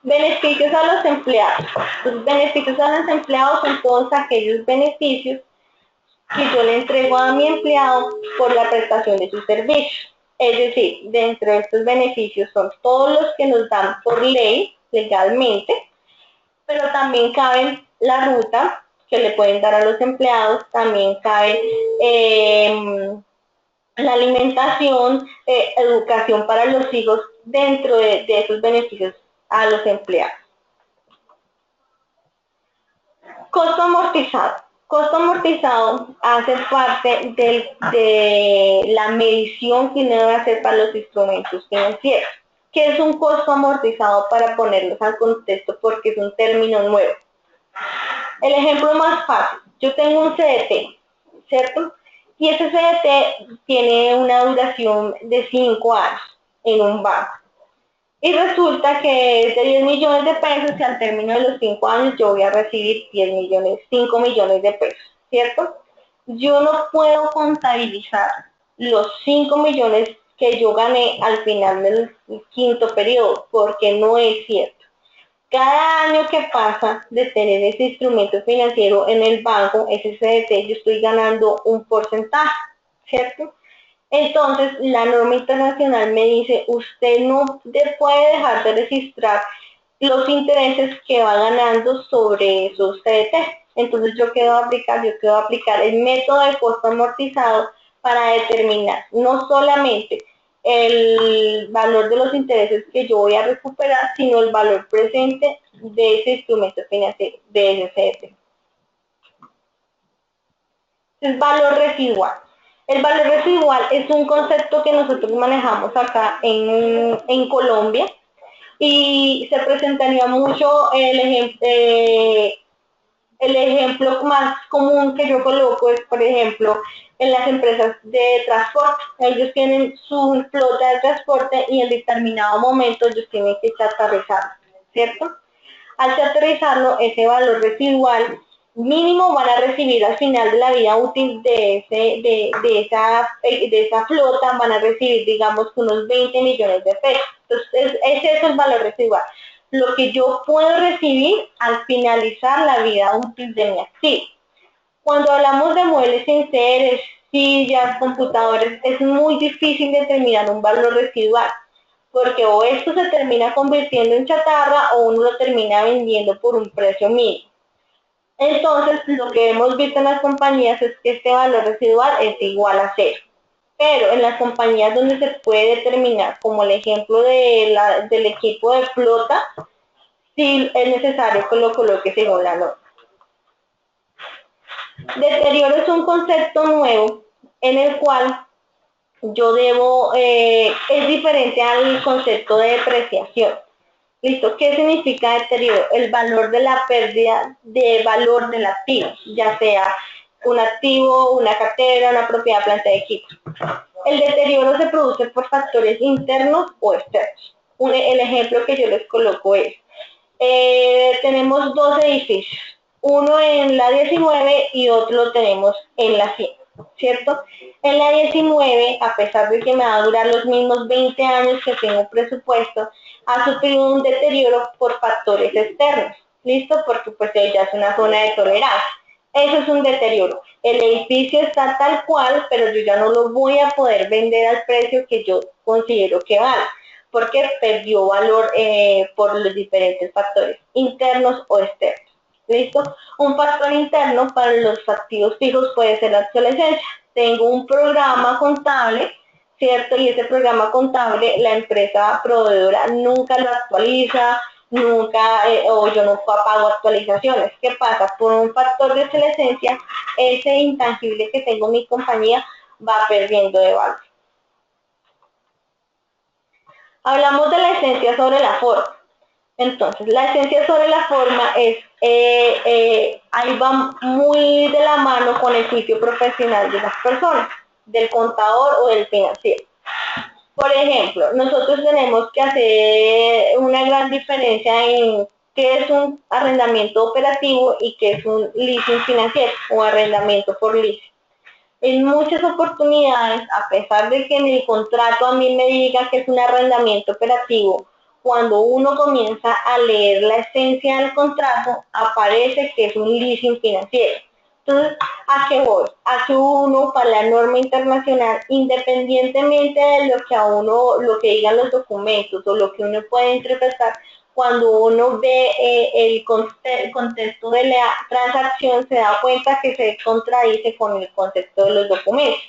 Beneficios a los empleados. Los beneficios a los empleados son todos aquellos beneficios que yo le entrego a mi empleado por la prestación de sus servicios. Es decir, dentro de estos beneficios son todos los que nos dan por ley, legalmente, pero también caben la ruta que le pueden dar a los empleados, también cabe la alimentación, educación para los hijos dentro de esos beneficios a los empleados. Costo amortizado. Costo amortizado hace parte de la medición que uno debe hacer para los instrumentos financieros. ¿Qué es un costo amortizado? Para ponerlos al contexto porque es un término nuevo. El ejemplo más fácil, yo tengo un CDT, ¿cierto? Y ese CDT tiene una duración de 5 años en un banco. Y resulta que es de 10 millones de pesos y al término de los 5 años yo voy a recibir 5 millones de pesos, ¿cierto? Yo no puedo contabilizar los 5 millones que yo gané al final del quinto periodo, porque no es cierto. Cada año que pasa de tener ese instrumento financiero en el banco, ese CDT, yo estoy ganando un porcentaje, ¿cierto? Entonces, la norma internacional me dice, usted no puede dejar de registrar los intereses que va ganando sobre esos CDT. Entonces, yo quedo a aplicar el método de costo amortizado para determinar no solamente el valor de los intereses que yo voy a recuperar, sino el valor presente de ese instrumento financiero, de ese CDT. El valor residual. El valor residual es un concepto que nosotros manejamos acá en Colombia y se presentaría mucho el ejemplo más común que yo coloco es, por ejemplo, en las empresas de transporte. Ellos tienen su flota de transporte y en determinado momento ellos tienen que chatarrizarlo, ¿cierto? Al chatarrizarlo, ese valor residual mínimo van a recibir al final de la vida útil de esa flota, van a recibir, digamos, unos 20 millones de pesos. Entonces, ese es el valor residual. Lo que yo puedo recibir al finalizar la vida útil de mi activo. Cuando hablamos de muebles enseres, sillas, computadores, es muy difícil determinar un valor residual, porque o esto se termina convirtiendo en chatarra o uno lo termina vendiendo por un precio mínimo. Entonces, lo que hemos visto en las compañías es que este valor residual es igual a cero. Pero en las compañías donde se puede determinar, como el ejemplo del equipo de flota, sí es necesario que lo coloque según la norma. Deterioro es un concepto nuevo en el cual yo debo, es diferente al concepto de depreciación. ¿Listo? ¿Qué significa deterioro? El valor de la pérdida de valor del activo, ya sea un activo, una cartera, una propiedad, planta de equipo. El deterioro se produce por factores internos o externos. El ejemplo que yo les coloco es, tenemos dos edificios, uno en la 19 y otro lo tenemos en la 100, ¿cierto? En la 19, a pesar de que me va a durar los mismos 20 años que tengo presupuesto, ha sufrido un deterioro por factores externos, ¿listo? Porque pues ya es una zona de tolerancia. Eso es un deterioro. El edificio está tal cual, pero yo ya no lo voy a poder vender al precio que yo considero que vale, porque perdió valor por los diferentes factores internos o externos. ¿Listo? Un factor interno para los activos fijos puede ser la obsolescencia. Tengo un programa contable, ¿cierto? Y ese programa contable, la empresa proveedora nunca lo actualiza, nunca, o yo no pago actualizaciones. ¿Qué pasa? Por un factor de obsolescencia, ese intangible que tengo en mi compañía va perdiendo de valor. Hablamos de la esencia sobre la forma. Entonces, la esencia sobre la forma es, ahí va muy de la mano con el juicio profesional de las personas, del contador o del financiero. Por ejemplo, nosotros tenemos que hacer una gran diferencia en qué es un arrendamiento operativo y qué es un leasing financiero o arrendamiento por leasing. En muchas oportunidades, a pesar de que en el contrato a mí me diga que es un arrendamiento operativo, cuando uno comienza a leer la esencia del contrato, aparece que es un leasing financiero. Entonces, ¿a qué voy? A que uno, para la norma internacional, independientemente de lo que a uno, lo que digan los documentos o lo que uno puede interpretar, cuando uno ve el contexto de la transacción, se da cuenta que se contradice con el concepto de los documentos.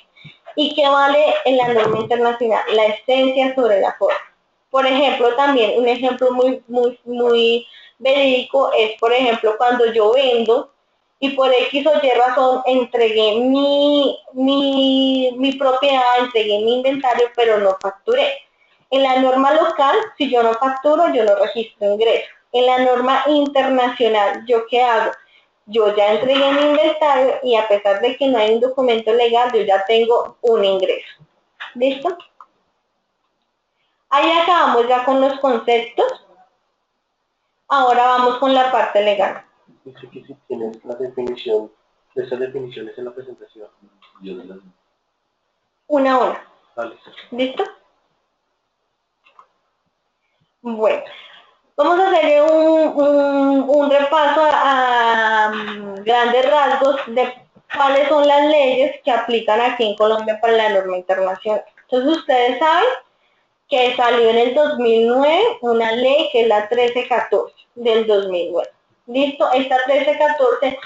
¿Y qué vale en la norma internacional? La esencia sobre la forma. Por ejemplo, también un ejemplo muy verídico es, por ejemplo, cuando yo vendo y por X o Y razón entregué mi propiedad, entregué mi inventario, pero no facturé. En la norma local, si yo no facturo, yo no registro ingreso. En la norma internacional, ¿yo qué hago? Yo ya entregué mi inventario y a pesar de que no hay un documento legal, yo ya tengo un ingreso. ¿Listo? Ahí acabamos ya con los conceptos. Ahora vamos con la parte legal. Dice que si tienes la definición de esas definiciones en la presentación. Una a una. Vale. ¿Listo? Bueno, vamos a hacer un repaso a grandes rasgos de cuáles son las leyes que aplican aquí en Colombia para la norma internacional. Entonces ustedes saben que salió en el 2009 una ley que es la 1314 del 2009. Listo, esta 1314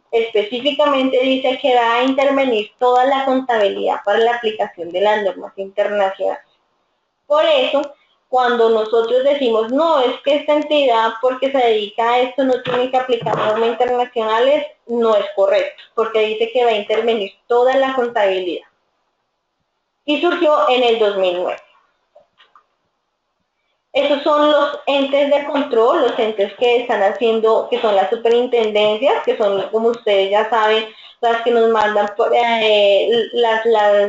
específicamente dice que va a intervenir toda la contabilidad para la aplicación de las normas internacionales. Por eso, cuando nosotros decimos, no, es que esta entidad, porque se dedica a esto, no tiene que aplicar normas internacionales, no es correcto, porque dice que va a intervenir toda la contabilidad. Y surgió en el 2009. Esos son los entes de control, los entes que están haciendo, que son las superintendencias, que son, como ustedes ya saben, las que nos mandan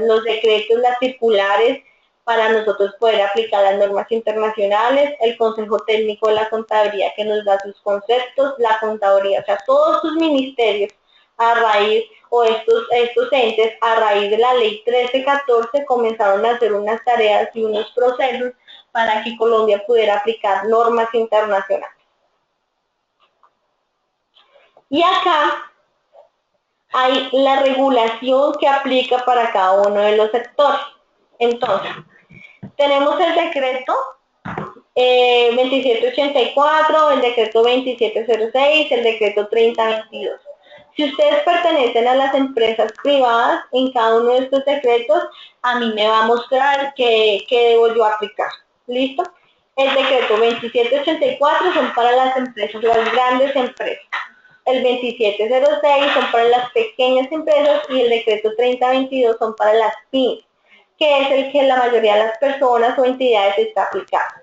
los decretos, las circulares, para nosotros poder aplicar las normas internacionales, el Consejo Técnico de la Contabilidad que nos da sus conceptos, la contaduría, o sea, todos sus ministerios a raíz, o estos entes, a raíz de la ley 1314, comenzaron a hacer unas tareas y unos procesos para que Colombia pudiera aplicar normas internacionales. Y acá hay la regulación que aplica para cada uno de los sectores. Entonces, tenemos el decreto 2784, el decreto 2706, el decreto 3022. Si ustedes pertenecen a las empresas privadas, en cada uno de estos decretos, a mí me va a mostrar qué debo yo aplicar. ¿Listo? El decreto 2784 son para las empresas, las grandes empresas. El 2706 son para las pequeñas empresas y el decreto 3022 son para las pymes, que es el que la mayoría de las personas o entidades está aplicando.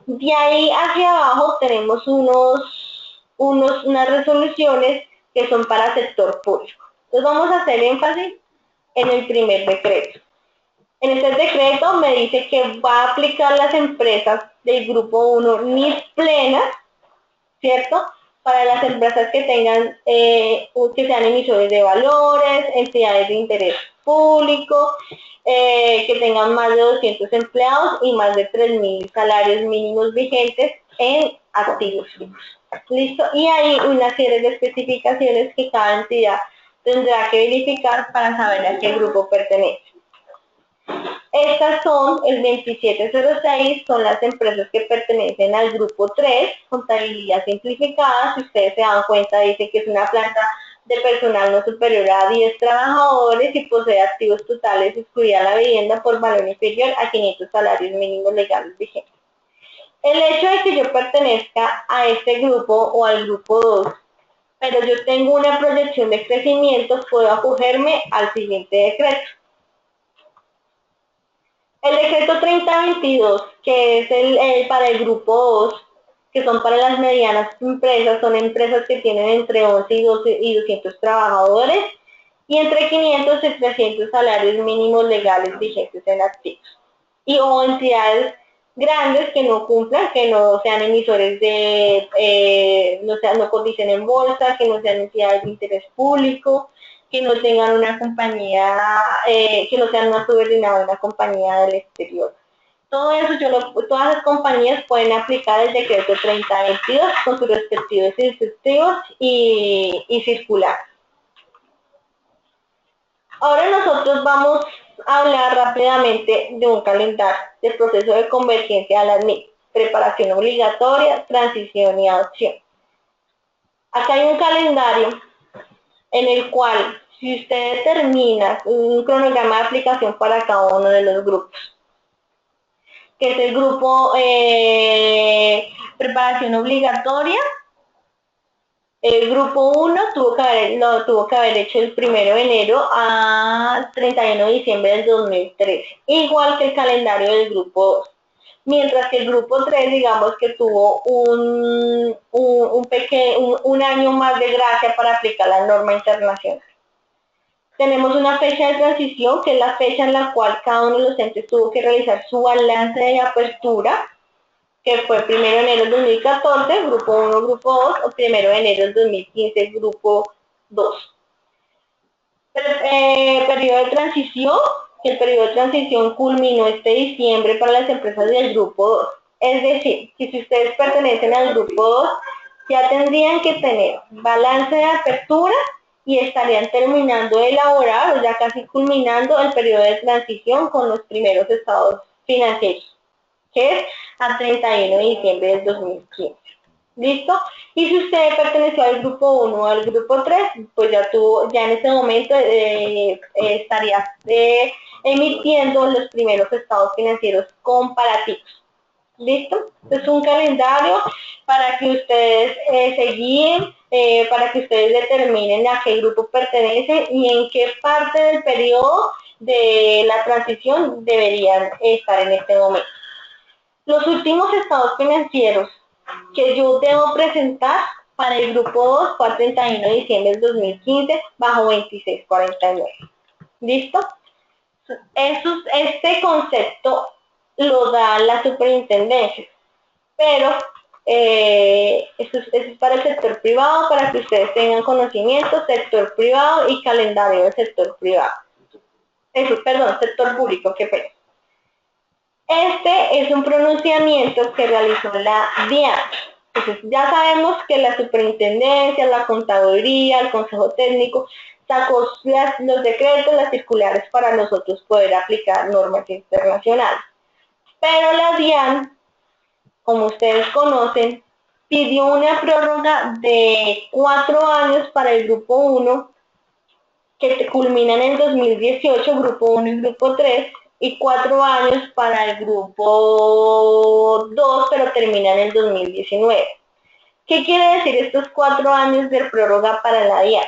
De ahí hacia abajo tenemos unas resoluciones que son para sector público. Entonces vamos a hacer énfasis en el primer decreto. En este decreto me dice que va a aplicar las empresas del grupo 1 NIS plenas, ¿cierto? Para las empresas que tengan, que sean emisores de valores, entidades de interés público, que tengan más de 200 empleados y más de 3.000 salarios mínimos vigentes en activos fijos. ¿Listo? Y hay una serie de especificaciones que cada entidad tendrá que verificar para saber a qué grupo pertenece. Estas son, el 2706, son las empresas que pertenecen al grupo 3, contabilidad simplificada. Si ustedes se dan cuenta, dice que es una planta de personal no superior a 10 trabajadores y posee activos totales, excluida la vivienda, por valor inferior a 500 salarios mínimos legales vigentes. El hecho de que yo pertenezca a este grupo o al grupo 2, pero yo tengo una proyección de crecimiento, puedo acogerme al siguiente decreto. El decreto 3022, que es para el grupo 2, que son para las medianas empresas, son empresas que tienen entre 11 y 200 trabajadores y entre 500 y 300 salarios mínimos legales vigentes en activos. Y o entidades grandes que no cumplan, que no sean emisores de, no coticen en bolsa, que no sean entidades de interés público, que no tengan una compañía, que no sean una subordinada de una compañía del exterior. Todo eso, todas las compañías pueden aplicar el decreto 3022 con sus respectivos instructivos y circular. Ahora nosotros vamos a hablar rápidamente de un calendario del proceso de convergencia a las MIC, preparación obligatoria, transición y adopción. Acá hay un calendario en el cual, si usted determina un cronograma de aplicación para cada uno de los grupos, que es el grupo preparación obligatoria, el grupo 1 tuvo que haber hecho el 1 de enero a 31 de diciembre del 2013, igual que el calendario del grupo 2. Mientras que el grupo 3, digamos que tuvo un año más de gracia para aplicar la norma internacional. Tenemos una fecha de transición, que es la fecha en la cual cada uno de los entes tuvo que realizar su balance de apertura, que fue el 1 de enero del 2014, grupo 1, grupo 2, o 1 de enero del 2015, grupo 2. Periodo de transición, que el periodo de transición culminó este diciembre para las empresas del grupo 2. Es decir, que si ustedes pertenecen al grupo 2, ya tendrían que tener balance de apertura y estarían terminando de elaborar o ya casi culminando el periodo de transición con los primeros estados financieros, que es a 31 de diciembre del 2015. ¿Listo? Y si usted perteneció al grupo 1 o al grupo 3, pues ya en ese momento estaría emitiendo los primeros estados financieros comparativos. ¿Listo? Es un calendario para que ustedes se guíen, para que ustedes determinen a qué grupo pertenecen y en qué parte del periodo de la transición deberían estar en este momento. Los últimos estados financieros que yo debo presentar para el grupo 2 fue a 31 de diciembre del 2015 bajo 2649. ¿Listo? Este concepto lo da la superintendencia, pero eso es para el sector privado, para que ustedes tengan conocimiento, sector privado y calendario del sector privado. Sector público, qué pena. Este es un pronunciamiento que realizó la DIAN. Entonces, ya sabemos que la superintendencia, la contaduría, el consejo técnico sacó los decretos, las circulares para nosotros poder aplicar normas internacionales. Pero la DIAN, como ustedes conocen, pidió una prórroga de 4 años para el grupo 1, que culmina en el 2018, grupo 1 y grupo 3, y 4 años para el grupo 2, pero termina en el 2019. ¿Qué quiere decir estos 4 años de prórroga para la DIAN?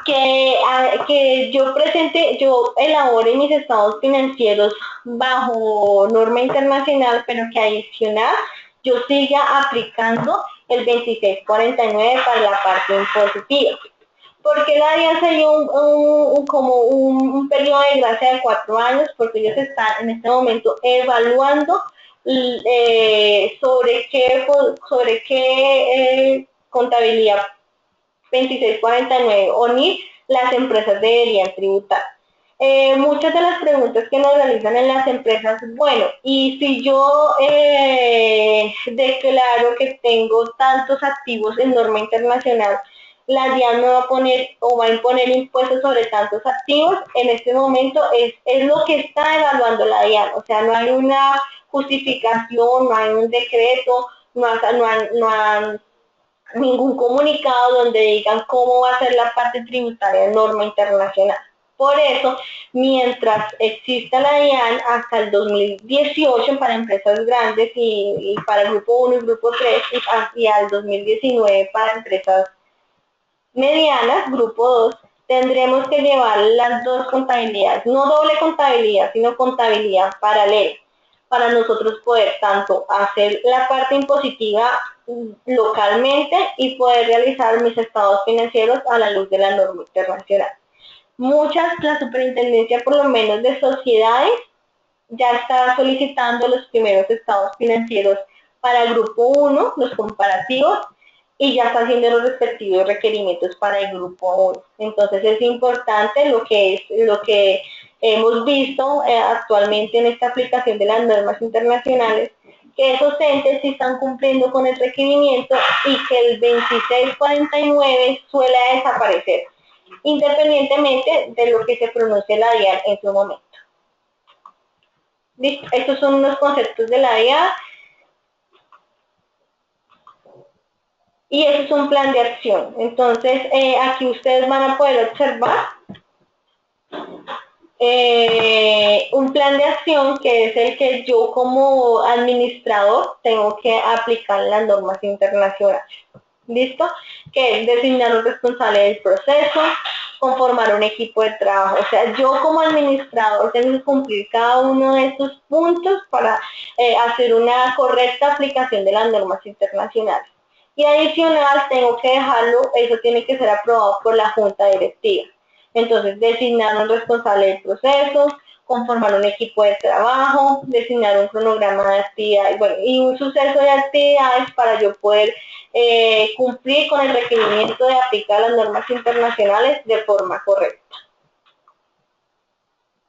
Que yo elabore mis estados financieros bajo norma internacional, pero que adicional yo siga aplicando el 2649 para la parte impositiva. Porque la DIAN se dio un periodo de gracia de 4 años, porque ellos están en este momento evaluando sobre qué contabilidad 2649 ONI las empresas deberían tributar. Muchas de las preguntas que nos realizan en las empresas, bueno, y si yo declaro que tengo tantos activos en norma internacional, la DIAN me va a poner o va a imponer impuestos sobre tantos activos. En este momento es lo que está evaluando la DIAN, o sea, no hay una justificación, no hay un decreto, no han ningún comunicado donde digan cómo va a ser la parte tributaria de norma internacional. Por eso, mientras exista la DIAN hasta el 2018 para empresas grandes y para el grupo 1 y grupo 3 y al 2019 para empresas medianas, grupo 2, tendremos que llevar las dos contabilidades, no doble contabilidad, sino contabilidad paralela, para nosotros poder tanto hacer la parte impositiva localmente y poder realizar mis estados financieros a la luz de la norma internacional. La superintendencia, por lo menos de sociedades, ya está solicitando los primeros estados financieros para el grupo 1, los comparativos, y ya está haciendo los respectivos requerimientos para el grupo 1. Entonces es importante lo que hemos visto actualmente en esta aplicación de las normas internacionales, que esos entes sí están cumpliendo con el requerimiento y que el 2649 suele desaparecer, independientemente de lo que se pronuncie la DIAN en su momento. ¿Listo? Estos son unos conceptos de la DIAN. Y eso es un plan de acción. Entonces, aquí ustedes van a poder observar un plan de acción que es el que yo como administrador tengo que aplicar en las normas internacionales. ¿Listo? Que es designar un responsable del proceso, conformar un equipo de trabajo. O sea, yo como administrador tengo que cumplir cada uno de estos puntos para hacer una correcta aplicación de las normas internacionales. Y adicional tengo que dejarlo, eso tiene que ser aprobado por la junta directiva. Entonces, designar un responsable del proceso, conformar un equipo de trabajo, designar un cronograma de actividades, bueno, y un suceso de actividades para yo poder cumplir con el requerimiento de aplicar las normas internacionales de forma correcta.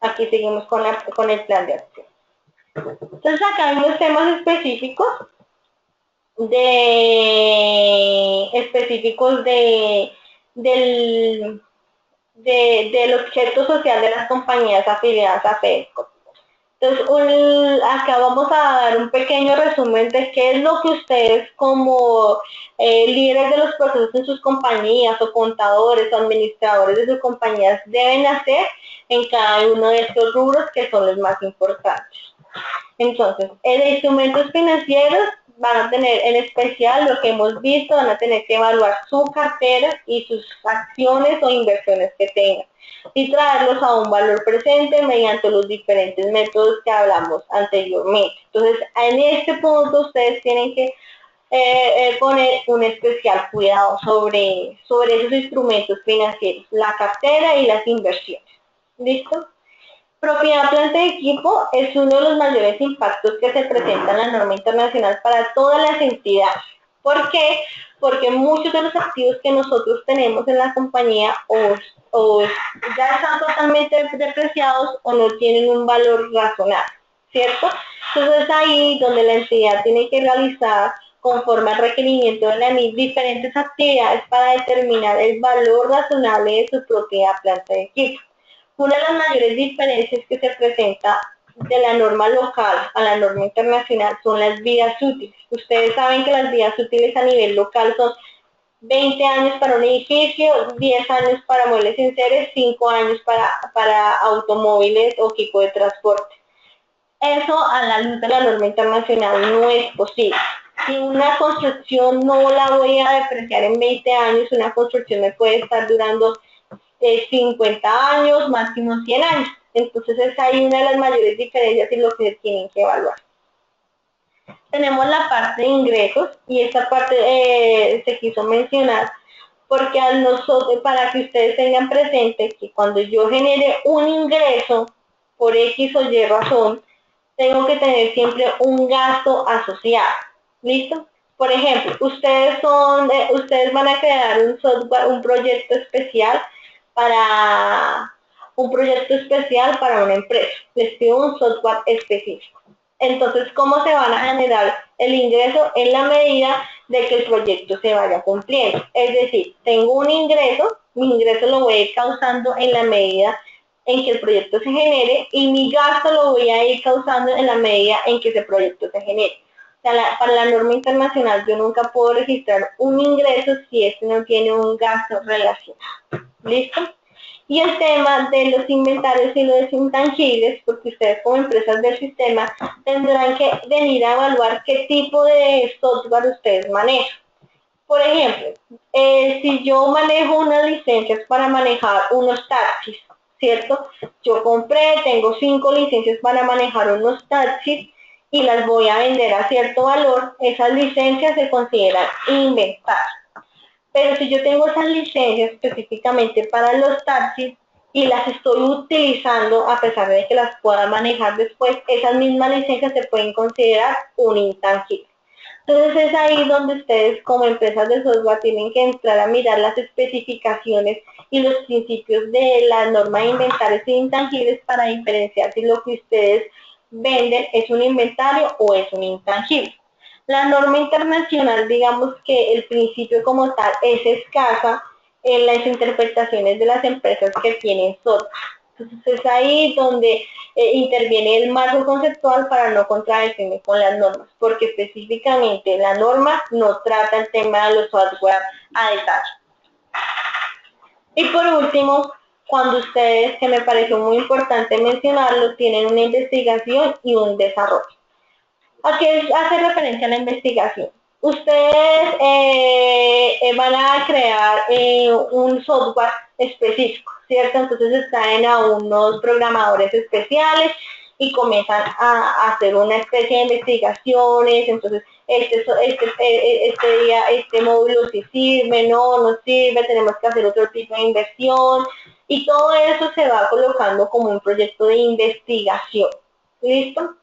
Aquí seguimos con el plan de acción. Entonces acá hay unos temas específicos del, del objeto social de las compañías afiliadas a FEDECO. Entonces, acá vamos a dar un pequeño resumen de qué es lo que ustedes como líderes de los procesos en sus compañías o contadores o administradores de sus compañías deben hacer en cada uno de estos rubros que son los más importantes. Entonces, en instrumentos financieros van a tener en especial lo que hemos visto, van a tener que evaluar su cartera y sus acciones o inversiones que tengan y traerlos a un valor presente mediante los diferentes métodos que hablamos anteriormente. Entonces, en este punto ustedes tienen que poner un especial cuidado sobre esos instrumentos financieros, la cartera y las inversiones. ¿Listo? Propiedad planta de equipo es uno de los mayores impactos que se presenta en la norma internacional para todas las entidades. ¿Por qué? Porque muchos de los activos que nosotros tenemos en la compañía o ya están totalmente depreciados o no tienen un valor razonable, ¿cierto? Entonces es ahí donde la entidad tiene que realizar conforme al requerimiento de la NIF diferentes actividades para determinar el valor razonable de su propiedad planta de equipo. Una de las mayores diferencias que se presenta de la norma local a la norma internacional son las vidas útiles. Ustedes saben que las vidas útiles a nivel local son 20 años para un edificio, 10 años para muebles y enseres, 5 años para automóviles o equipo de transporte. Eso a la luz de la norma internacional no es posible. Si una construcción no la voy a depreciar en 20 años, una construcción me puede estar durando 50 años, máximo 100 años. Entonces es ahí una de las mayores diferencias y lo que se tienen que evaluar. Tenemos la parte de ingresos y esta parte se quiso mencionar porque a nosotros, para que ustedes tengan presente que cuando yo genere un ingreso por X o Y razón, tengo que tener siempre un gasto asociado. ¿Listo? Por ejemplo, ustedes van a crear un software, un proyecto especial para una empresa. Les pido un software específico. Entonces, ¿cómo se van a generar el ingreso? En la medida de que el proyecto se vaya cumpliendo. Es decir, tengo un ingreso, mi ingreso lo voy a ir causando en la medida en que el proyecto se genere y mi gasto lo voy a ir causando en la medida en que ese proyecto se genere. O sea, para la norma internacional yo nunca puedo registrar un ingreso si este no tiene un gasto relacionado. ¿Listo? Y el tema de los inventarios y los intangibles, porque ustedes como empresas del sistema tendrán que venir a evaluar qué tipo de software ustedes manejan. Por ejemplo, si yo manejo unas licencias para manejar unos taxis, ¿cierto? Yo compré, tengo 5 licencias para manejar unos taxis y las voy a vender a cierto valor, esas licencias se consideran inventarios. Pero si yo tengo esas licencias específicamente para los taxis y las estoy utilizando a pesar de que las pueda manejar después, esas mismas licencias se pueden considerar un intangible. Entonces es ahí donde ustedes como empresas de software tienen que entrar a mirar las especificaciones y los principios de la norma de inventarios e intangibles para diferenciar si lo que ustedes venden es un inventario o es un intangible. La norma internacional, digamos que el principio como tal es escasa en las interpretaciones de las empresas que tienen software. Entonces es ahí donde interviene el marco conceptual para no contradecirme con las normas, porque específicamente la norma no trata el tema de los software a detalle. Y por último, cuando ustedes, que me pareció muy importante mencionarlo, tienen una investigación y un desarrollo. ¿A qué hace referencia la investigación? Ustedes van a crear un software específico, ¿cierto? Entonces traen a unos programadores especiales y comienzan a hacer una especie de investigaciones, entonces este módulo sí sirve, no sirve, tenemos que hacer otro tipo de inversión y todo eso se va colocando como un proyecto de investigación. ¿Listo?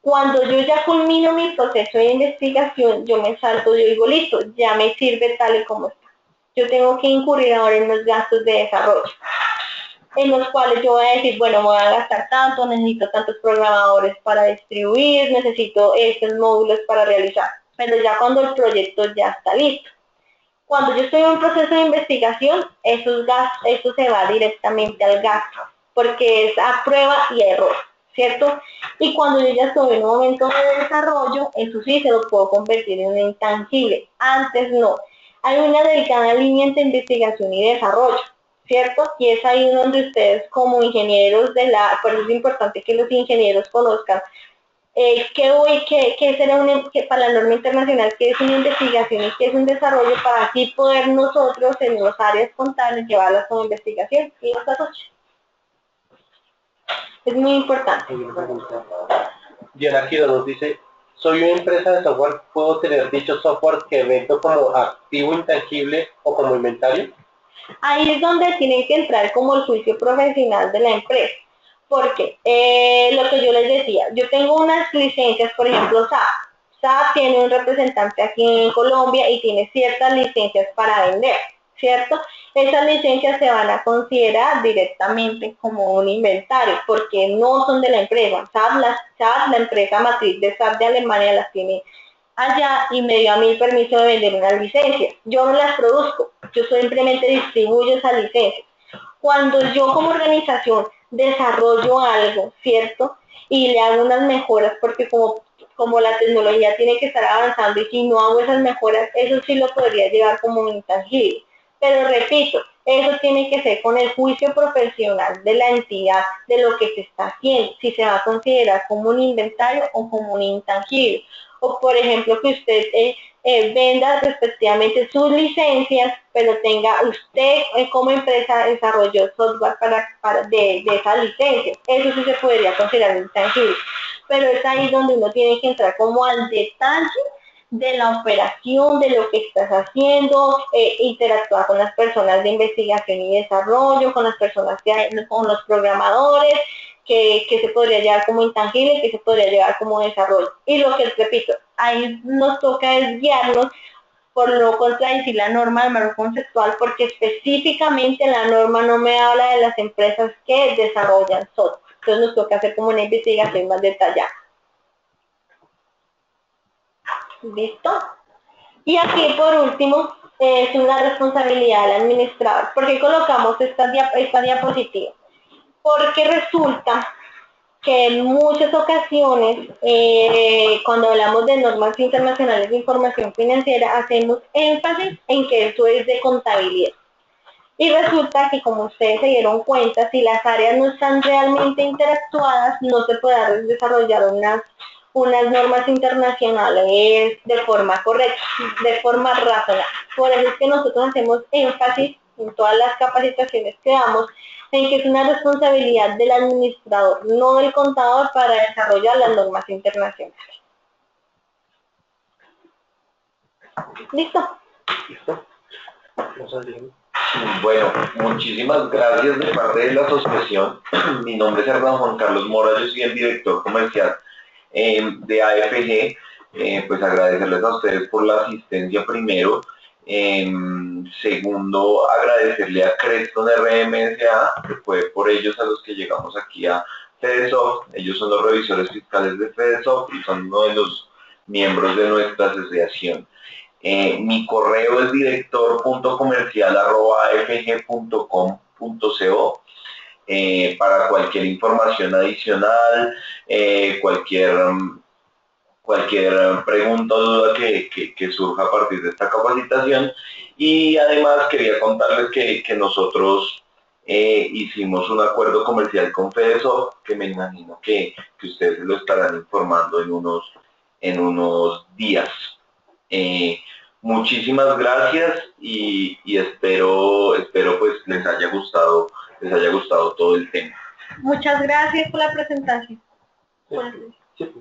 Cuando yo ya culmino mi proceso de investigación, yo me salto, yo digo, listo, ya me sirve tal y como está. Yo tengo que incurrir ahora en los gastos de desarrollo. en los cuales yo voy a decir, bueno, me voy a gastar tanto, necesito tantos programadores para distribuir, necesito estos módulos para realizar, pero ya cuando el proyecto ya está listo. Cuando yo estoy en un proceso de investigación, eso se va directamente al gasto, porque es a prueba y error, ¿cierto? Y cuando yo ya estoy en un momento de desarrollo, eso sí se lo puedo convertir en un intangible. Antes no. Hay una delgada línea entre investigación y desarrollo, ¿cierto? Y es ahí donde ustedes como ingenieros por eso es importante que los ingenieros conozcan qué será para la norma internacional, qué es una investigación y qué es un desarrollo, para así poder nosotros en las áreas contables llevarlas como investigación y desarrollo. Es muy importante. Diana aquí nos dice, soy una empresa de software, ¿puedo tener dicho software que vendo como activo intangible o como inventario? Ahí es donde tiene que entrar como el juicio profesional de la empresa. Porque lo que yo les decía, yo tengo unas licencias, por ejemplo, SAP. SAP tiene un representante aquí en Colombia y tiene ciertas licencias para vender, ¿cierto? Esas licencias se van a considerar directamente como un inventario, porque no son de la empresa. SAP, la empresa matriz de SAP de Alemania, las tiene allá y me dio a mí el permiso de vender unas licencias. Yo no las produzco, yo simplemente distribuyo esas licencias. Cuando yo como organización desarrollo algo, ¿cierto? Y le hago unas mejoras, porque como la tecnología tiene que estar avanzando y si no hago esas mejoras, eso sí lo podría llevar como un intangible. Pero repito, eso tiene que ser con el juicio profesional de la entidad de lo que se está haciendo, si se va a considerar como un inventario o como un intangible. O por ejemplo que usted venda respectivamente sus licencias, pero tenga usted como empresa desarrolló software de esas licencias. Eso sí se podría considerar intangible. Pero es ahí donde uno tiene que entrar como al detalle de la operación, de lo que estás haciendo, interactuar con las personas de investigación y desarrollo, con las personas con los programadores, que se podría llevar como intangible, que se podría llevar como desarrollo. Y lo que repito, ahí nos toca es guiarnos por no contradecir la norma del marco conceptual, porque específicamente la norma no me habla de las empresas que desarrollan software. Entonces nos toca hacer como una investigación más detallada. ¿Listo? Y aquí por último es una responsabilidad del administrador. ¿Por qué colocamos esta diapositiva? Porque resulta que en muchas ocasiones, cuando hablamos de normas internacionales de información financiera, hacemos énfasis en que eso es de contabilidad. Y resulta que, como ustedes se dieron cuenta, si las áreas no están realmente interactuadas, no se puede desarrollar unas normas internacionales de forma correcta, de forma razonable. Por eso es que nosotros hacemos énfasis en todas las capacitaciones que damos en que es una responsabilidad del administrador, no del contador, para desarrollar las normas internacionales. ¿Listo? ¿Listo? Bueno, muchísimas gracias de parte de la asociación. Mi nombre es Hernán Juan Carlos Mora, yo soy el director comercial de AFG. Pues agradecerles a ustedes por la asistencia primero. Segundo, agradecerle a Creston RMSA, que fue por ellos a los que llegamos aquí a FedeSoft. Ellos son los revisores fiscales de FedeSoft y son uno de los miembros de nuestra asociación. Mi correo es director.comercial@afg.com.co para cualquier información adicional, cualquier pregunta o duda que surja a partir de esta capacitación. Y además quería contarles que nosotros hicimos un acuerdo comercial con FedeSoft, que me imagino que ustedes lo estarán informando en unos días. Muchísimas gracias y espero pues les haya gustado todo el tema. Muchas gracias por la presentación. Sí.